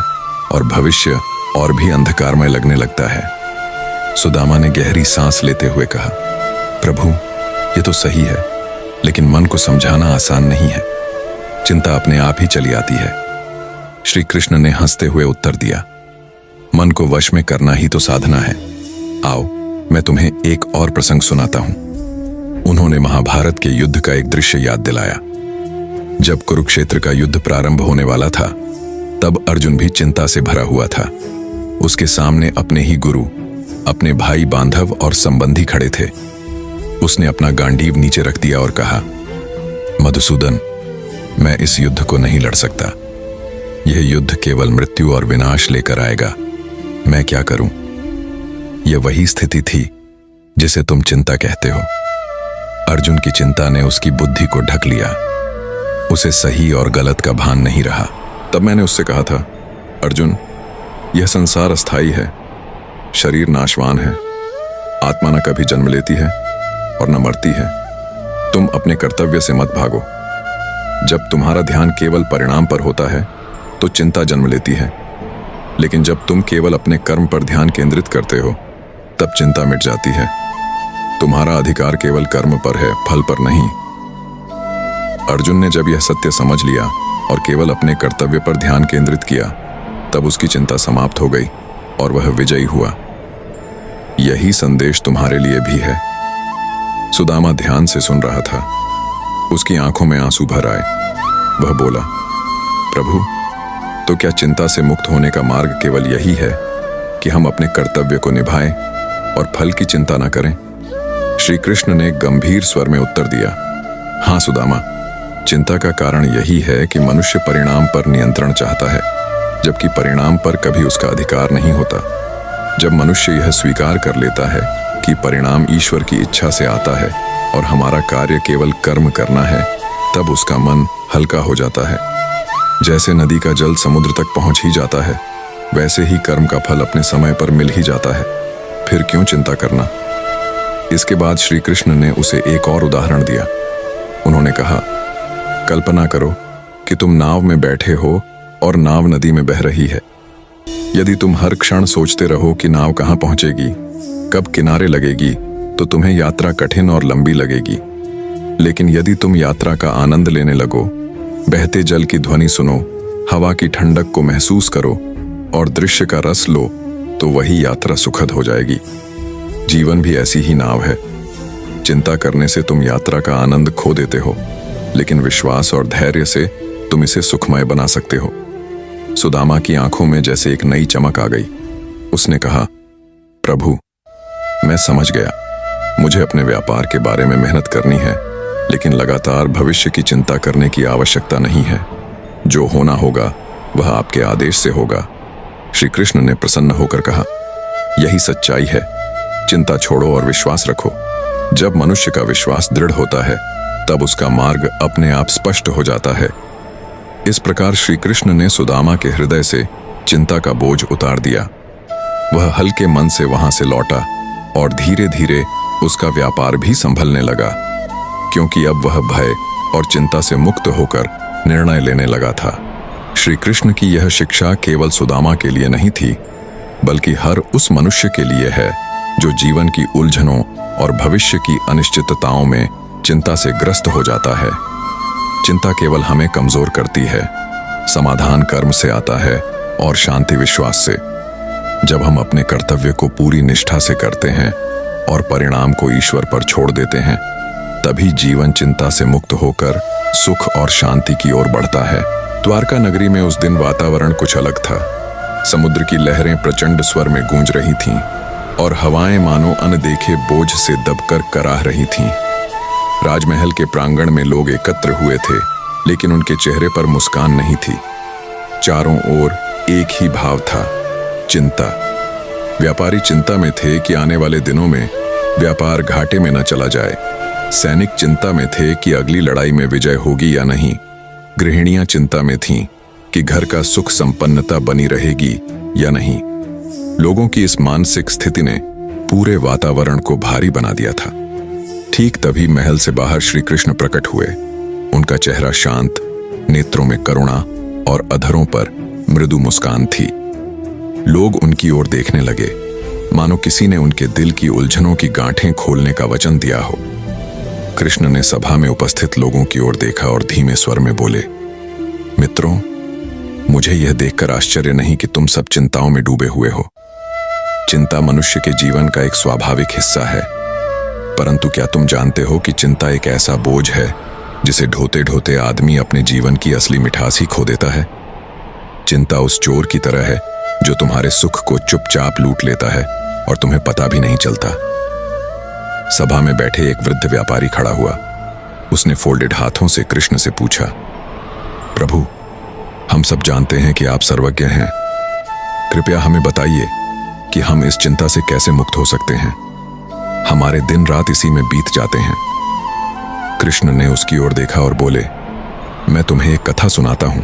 और भविष्य और भी अंधकारमय लगने लगता है। सुदामा ने गहरी सांस लेते हुए कहा, प्रभु, ये तो सही है, लेकिन मन को समझाना आसान नहीं है। चिंता अपने आप ही चली आती है। श्री कृष्ण ने हंसते हुए उत्तर दिया, मन को वश में करना ही तो साधना है। आओ, मैं तुम्हें एक और प्रसंग सुनाता हूं। उन्होंने महाभारत के युद्ध का एक दृश्य याद दिलाया। जब कुरुक्षेत्र का युद्ध प्रारंभ होने वाला था, तब अर्जुन भी चिंता से भरा हुआ था। उसके सामने अपने ही गुरु, अपने भाई बांधव और संबंधी खड़े थे। उसने अपना गांडीव नीचे रख दिया और कहा, मधुसूदन, मैं इस युद्ध को नहीं लड़ सकता। यह युद्ध केवल मृत्यु और विनाश लेकर आएगा। मैं क्या करूं? यह वही स्थिति थी जिसे तुम चिंता कहते हो। अर्जुन की चिंता ने उसकी बुद्धि को ढक लिया। उसे सही और गलत का भान नहीं रहा। तब मैंने उससे कहा था, अर्जुन, यह संसार अस्थाई है, शरीर नाशवान है, आत्मा न कभी जन्म लेती है और न मरती है। तुम अपने कर्तव्य से मत भागो। जब तुम्हारा ध्यान केवल परिणाम पर होता है तो चिंता जन्म लेती है, लेकिन जब तुम केवल अपने कर्म पर ध्यान केंद्रित करते हो तब चिंता मिट जाती है। तुम्हारा अधिकार केवल कर्म पर है, फल पर नहीं। अर्जुन ने जब यह सत्य समझ लिया और केवल अपने कर्तव्य पर ध्यान केंद्रित किया, तब उसकी चिंता समाप्त हो गई और वह विजयी हुआ। यही संदेश तुम्हारे लिए भी है। सुदामा ध्यान से सुन रहा था। उसकी आंखों में आंसू भर आए। वह बोला, प्रभु, तो क्या चिंता से मुक्त होने का मार्ग केवल यही है कि हम अपने कर्तव्य को निभाएं और फल की चिंता न करें? श्री कृष्ण ने गंभीर स्वर में उत्तर दिया, हाँ सुदामा, चिंता का कारण यही है कि मनुष्य परिणाम पर नियंत्रण चाहता है, जबकि परिणाम पर कभी उसका अधिकार नहीं होता। जब मनुष्य यह स्वीकार कर लेता है कि परिणाम ईश्वर की इच्छा से आता है और हमारा कार्य केवल कर्म करना है, तब उसका मन हल्का हो जाता है। जैसे नदी का जल समुद्र तक पहुंच ही जाता है, वैसे ही कर्म का फल अपने समय पर मिल ही जाता है। फिर क्यों चिंता करना? इसके बाद श्री कृष्ण ने उसे एक और उदाहरण दिया। उन्होंने कहा, कल्पना करो कि तुम नाव में बैठे हो और नाव नदी में बह रही है। यदि तुम हर क्षण सोचते रहो कि नाव कहाँ पहुंचेगी, कब किनारे लगेगी, तो तुम्हें यात्रा कठिन और लंबी लगेगी। लेकिन यदि तुम यात्रा का आनंद लेने लगो, बहते जल की ध्वनि सुनो, हवा की ठंडक को महसूस करो और दृश्य का रस लो, तो वही यात्रा सुखद हो जाएगी। जीवन भी ऐसी ही नाव है। चिंता करने से तुम यात्रा का आनंद खो देते हो, लेकिन विश्वास और धैर्य से तुम इसे सुखमय बना सकते हो। सुदामा की आंखों में जैसे एक नई चमक आ गई। उसने कहा, प्रभु, मैं समझ गया। मुझे अपने व्यापार के बारे में मेहनत करनी है, लेकिन लगातार भविष्य की चिंता करने की आवश्यकता नहीं है। जो होना होगा वह आपके आदेश से होगा। श्री कृष्ण ने प्रसन्न होकर कहा, यही सच्चाई है। चिंता छोड़ो और विश्वास रखो। जब मनुष्य का विश्वास दृढ़ होता है, तब उसका मार्ग अपने आप स्पष्ट हो जाता है। इस प्रकार श्री कृष्ण ने सुदामा के हृदय से चिंता का बोझ उतार दिया। वह हल्के मन से वहां से लौटा और धीरे धीरे उसका व्यापार भी संभलने लगा, क्योंकि अब वह भय और चिंता से मुक्त होकर निर्णय लेने लगा था। श्री कृष्ण की यह शिक्षा केवल सुदामा के लिए नहीं थी, बल्कि हर उस मनुष्य के लिए है जो जीवन की उलझनों और भविष्य की अनिश्चितताओं में चिंता से ग्रस्त हो जाता है। चिंता केवल हमें कमजोर करती है। समाधान कर्म से आता है और शांति विश्वास से। जब हम अपने कर्तव्य को पूरी निष्ठा से करते हैं और परिणाम को ईश्वर पर छोड़ देते हैं, तभी जीवन चिंता से मुक्त होकर सुख और शांति की ओर बढ़ता है। द्वारका नगरी में उस दिन वातावरण कुछ अलग था। समुद्र की लहरें प्रचंड स्वर में गूंज रही थीं और हवाएं मानो अनदेखे बोझ से दबकर कराह रही थीं। राजमहल के प्रांगण में लोग एकत्र हुए थे, लेकिन उनके चेहरे पर मुस्कान नहीं थी। चारों ओर एक ही भाव था, चिंता। व्यापारी चिंता में थे कि आने वाले दिनों में व्यापार घाटे में न चला जाए। सैनिक चिंता में थे कि अगली लड़ाई में विजय होगी या नहीं। गृहिणियां चिंता में थीं कि घर का सुख संपन्नता बनी रहेगी या नहीं। लोगों की इस मानसिक स्थिति ने पूरे वातावरण को भारी बना दिया था। ठीक तभी महल से बाहर श्री कृष्ण प्रकट हुए। उनका चेहरा शांत, नेत्रों में करुणा और अधरों पर मृदु मुस्कान थी। लोग उनकी ओर देखने लगे, मानो किसी ने उनके दिल की उलझनों की गांठें खोलने का वचन दिया हो। कृष्ण ने सभा में उपस्थित लोगों की ओर देखा और धीमे स्वर में बोले, मित्रों, मुझे यह देखकर आश्चर्य नहीं कि तुम सब चिंताओं में डूबे हुए हो। चिंता मनुष्य के जीवन का एक स्वाभाविक हिस्सा है, परंतु क्या तुम जानते हो कि चिंता एक ऐसा बोझ है जिसे ढोते ढोते आदमी अपने जीवन की असली मिठास ही खो देता है। चिंता उस चोर की तरह है जो तुम्हारे सुख को चुपचाप लूट लेता है और तुम्हें पता भी नहीं चलता। सभा में बैठे एक वृद्ध व्यापारी खड़ा हुआ। उसने फोल्डेड हाथों से कृष्ण से पूछा, प्रभु, हम सब जानते हैं कि आप सर्वज्ञ हैं। कृपया हमें बताइए कि हम इस चिंता से कैसे मुक्त हो सकते हैं। हमारे दिन रात इसी में बीत जाते हैं। कृष्ण ने उसकी ओर देखा और बोले, मैं तुम्हें एक कथा सुनाता हूं।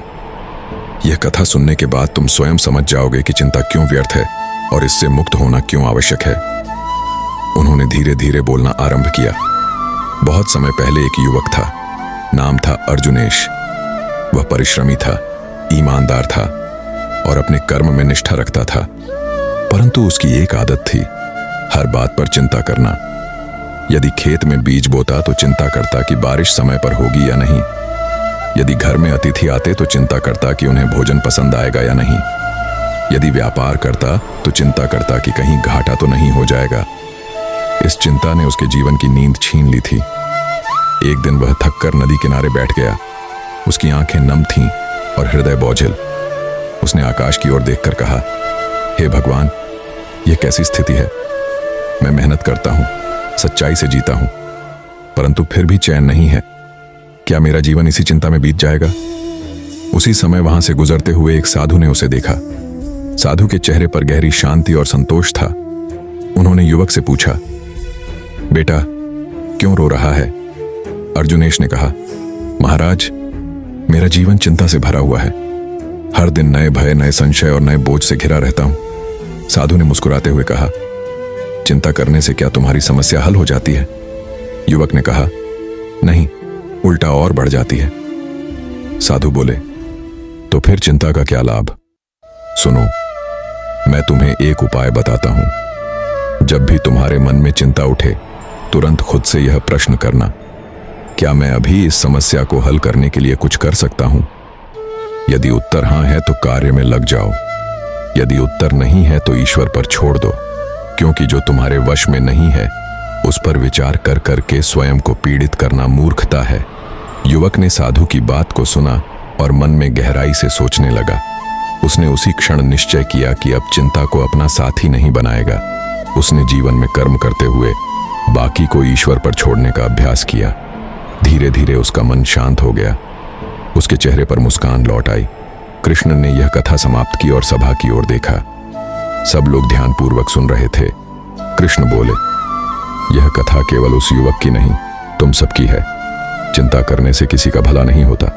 यह कथा सुनने के बाद तुम स्वयं समझ जाओगे कि चिंता क्यों व्यर्थ है और इससे मुक्त होना क्यों आवश्यक है। उन्होंने धीरे धीरे बोलना आरंभ किया। बहुत समय पहले एक युवक था, नाम था अर्जुनेश। वह परिश्रमी था, ईमानदार था और अपने कर्म में निष्ठा रखता था, परंतु उसकी एक आदत थी, हर बात पर चिंता करना। यदि खेत में बीज बोता तो चिंता करता कि बारिश समय पर होगी या नहीं। यदि घर में अतिथि आते तो चिंता करता कि उन्हें भोजन पसंद आएगा या नहीं। यदि व्यापार करता तो चिंता करता कि कहीं घाटा तो नहीं हो जाएगा। इस चिंता ने उसके जीवन की नींद छीन ली थी। एक दिन वह थककर नदी किनारे बैठ गया। उसकी आंखें नम थीं और हृदय बोझिल। उसने आकाश की ओर देखकर कहा, हे भगवान, यह कैसी स्थिति है। मैं मेहनत करता हूं, सच्चाई से जीता हूं, परंतु फिर भी चैन नहीं है। क्या मेरा जीवन इसी चिंता में बीत जाएगा। उसी समय वहां से गुजरते हुए एक साधु ने उसे देखा। साधु के चेहरे पर गहरी शांति और संतोष था। उन्होंने युवक से पूछा, बेटा, क्यों रो रहा है। अर्जुनेश ने कहा, महाराज, मेरा जीवन चिंता से भरा हुआ है। हर दिन नए भय, नए संशय और नए बोझ से घिरा रहता हूं। साधु ने मुस्कुराते हुए कहा, चिंता करने से क्या तुम्हारी समस्या हल हो जाती है। युवक ने कहा, नहीं, उल्टा और बढ़ जाती है। साधु बोले, तो फिर चिंता का क्या लाभ। सुनो, मैं तुम्हें एक उपाय बताता हूं। जब भी तुम्हारे मन में चिंता उठे, तुरंत खुद से यह प्रश्न करना, क्या मैं अभी इस समस्या को हल करने के लिए कुछ कर सकता हूं। यदि उत्तर हां है तो कार्य में लग जाओ। यदि उत्तर नहीं है तो ईश्वर पर छोड़ दो, क्योंकि जो तुम्हारे वश में नहीं है उस पर विचार कर करके स्वयं को पीड़ित करना मूर्खता है। युवक ने साधु की बात को सुना और मन में गहराई से सोचने लगा। उसने उसी क्षण निश्चय किया कि अब चिंता को अपना साथी नहीं बनाएगा। उसने जीवन में कर्म करते हुए बाकी को ईश्वर पर छोड़ने का अभ्यास किया। धीरे धीरे उसका मन शांत हो गया। उसके चेहरे पर मुस्कान लौट आई। कृष्ण ने यह कथा समाप्त की और सभा की ओर देखा। सब लोग ध्यानपूर्वक सुन रहे थे। कृष्ण बोले, यह कथा केवल उस युवक की नहीं, तुम सबकी है। चिंता करने से किसी का भला नहीं होता।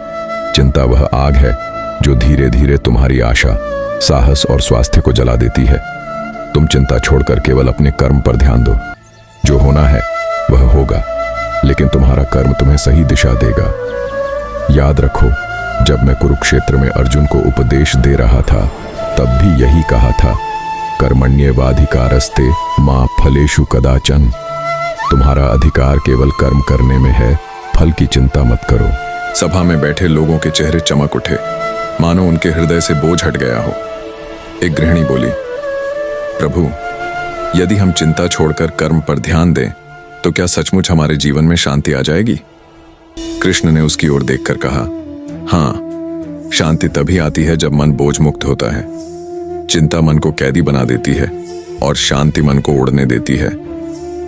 चिंता वह आग है जो धीरे धीरे तुम्हारी आशा, साहस और स्वास्थ्य को जला देती है। तुम चिंता छोड़कर केवल अपने कर्म पर ध्यान दो। जो होना है वह होगा, लेकिन तुम्हारा कर्म तुम्हें सही दिशा देगा। याद रखो, जब मैं कुरुक्षेत्र में अर्जुन को उपदेश दे रहा था तब भी यही कहा था, कर्मण्येवाधिकारस्ते मा फलेषु कदाचन। तुम्हारा अधिकार केवल कर्म करने में है, फल की चिंता मत करो। सभा में बैठे लोगों के चेहरे चमक उठे, मानो उनके हृदय से बोझ हट गया हो। एक गृहिणी बोली, प्रभु, यदि हम चिंता छोड़कर कर्म पर ध्यान दें तो क्या सचमुच हमारे जीवन में शांति आ जाएगी। कृष्ण ने उसकी ओर देखकर कहा, हाँ, शांति तभी आती है जब मन बोझ मुक्त होता है। चिंता मन को कैदी बना देती है और शांति मन को उड़ने देती है।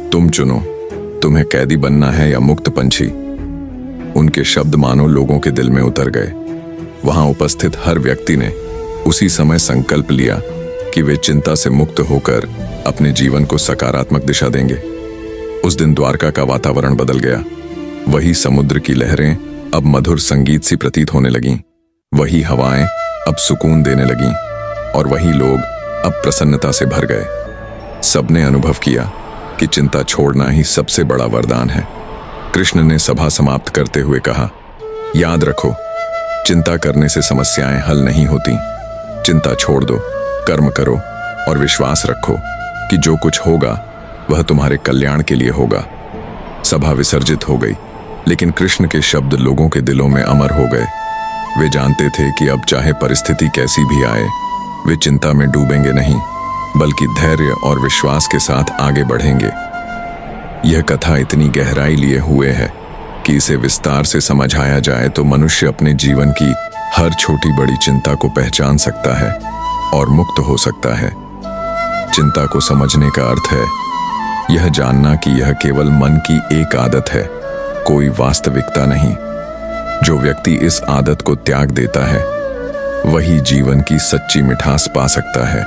तुम चुनो, तुम्हें कैदी बनना है या मुक्त पंछी। उनके शब्द मानो लोगों के दिल में उतर गए। वहां उपस्थित हर व्यक्ति ने उसी समय संकल्प लिया कि वे चिंता से मुक्त होकर अपने जीवन को सकारात्मक दिशा देंगे। उस दिन द्वारका का वातावरण बदल गया। वही समुद्र की लहरें अब मधुर संगीत सी प्रतीत होने लगीं। वही हवाएं अब सुकून देने लगीं और वही लोग अब प्रसन्नता से भर गए। सबने अनुभव किया कि चिंता छोड़ना ही सबसे बड़ा वरदान है। कृष्ण ने सभा समाप्त करते हुए कहा, याद रखो, चिंता करने से समस्याएं हल नहीं होती। चिंता छोड़ दो, कर्म करो और विश्वास रखो कि जो कुछ होगा वह तुम्हारे कल्याण के लिए होगा। सभा विसर्जित हो गई, लेकिन कृष्ण के शब्द लोगों के दिलों में अमर हो गए। वे जानते थे कि अब चाहे परिस्थिति कैसी भी आए, वे चिंता में डूबेंगे नहीं, बल्कि धैर्य और विश्वास के साथ आगे बढ़ेंगे। यह कथा इतनी गहराई लिए हुए है कि इसे विस्तार से समझाया जाए तो मनुष्य अपने जीवन की हर छोटी बड़ी चिंता को पहचान सकता है और मुक्त हो सकता है। चिंता को समझने का अर्थ है यह जानना कि यह केवल मन की एक आदत है, कोई वास्तविकता नहीं। जो व्यक्ति इस आदत को त्याग देता है वही जीवन की सच्ची मिठास पा सकता है।